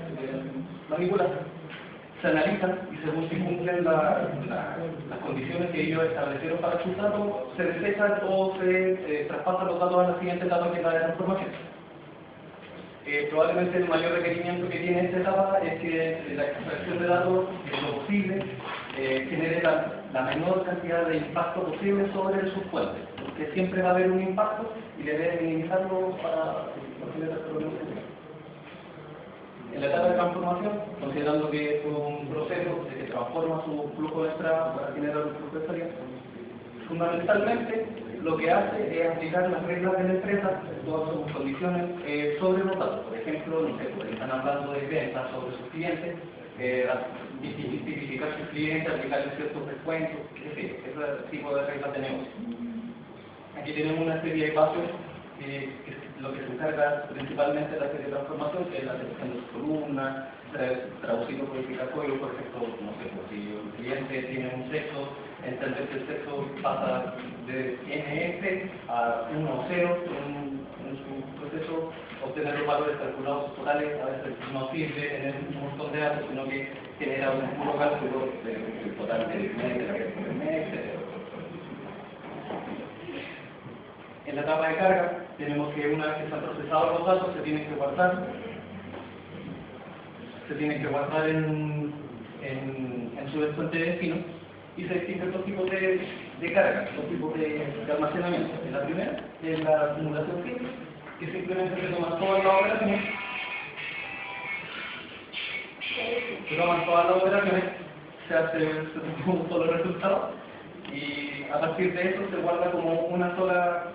se analizan y según se cumplen las condiciones que ellos establecieron para sus datos, se desechan o se traspasan los datos a la siguiente etapa, que es la de transformación. Probablemente el mayor requerimiento que tiene esta etapa es que la extracción de datos, en lo posible, genere la menor cantidad de impacto posible sobre sus fuentes, porque siempre va a haber un impacto y debe minimizarlo para no generar problemas. En la etapa de transformación, considerando que es un proceso que transforma su flujo de entrada para generar un flujo de salida, fundamentalmente lo que hace es aplicar las reglas de la empresa, todas sus condiciones sobre los datos. Por ejemplo, no sé, pues, están hablando de ventas sobre sus clientes, tipificar sus clientes, aplicarle ciertos descuentos, ese tipo de reglas de negocio. Aquí tenemos una serie de pasos que es lo que se encarga principalmente de la serie de transformación, que es la selección de sus columnas, traducir o codificar código, por ejemplo, no sé, pues, si el cliente tiene un sexo, entender que el sexo pasa de NF a 1 o 0 en su proceso, obtener los valores calculados totales, a veces no sirve tener un montón de datos, sino que genera un puro cálculo del total del mes, de la que por el mes, etc. En la etapa de carga, tenemos que una vez que se han procesado los datos, se tienen que guardar en su fuente de destino, y se distinguen dos tipos de carga, dos tipos de almacenamiento. La primera es la acumulación simple, que simplemente se toman todas las operaciones, se hace un solo resultado, y a partir de eso se guarda como una sola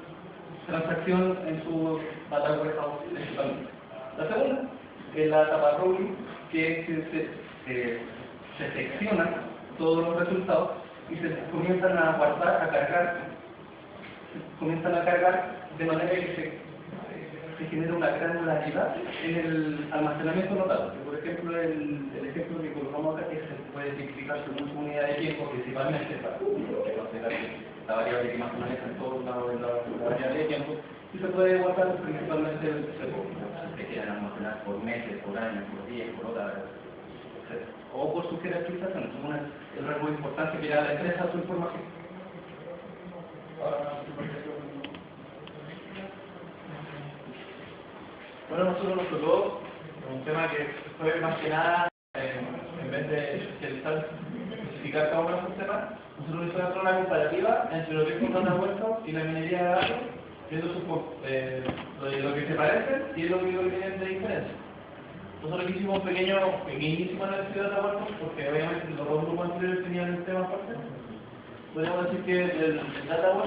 transacción en su data warehouse principalmente. La segunda es la etapa rolling, que se seccionan todos los resultados y se comienzan a guardar, a cargar de manera que se genera una granularidad en el almacenamiento de los datos. Por ejemplo, el ejemplo que colocamos acá, que se puede simplificar según su unidad de tiempo, principalmente para considerar la variable que más se maneja en todos lados de la variable de tiempo, y se puede guardar principalmente se quieran almacenar por meses, por años, por días, por horas, etc. O por su jerarquización, según el rango importante que le da la empresa a su información. Bueno, nosotros nos tocó un tema que fue más que nada, en vez de especificar cada uno de esos temas, nosotros hicimos una comparativa entre lo que es un data warehouse y la minería de datos, viendo lo que se parecen y lo que tienen de diferencia. Nosotros hicimos un pequeñísimo análisis de data warehouse porque obviamente los dos grupos anteriores tenían el tema aparte. Podríamos decir que el data warehouse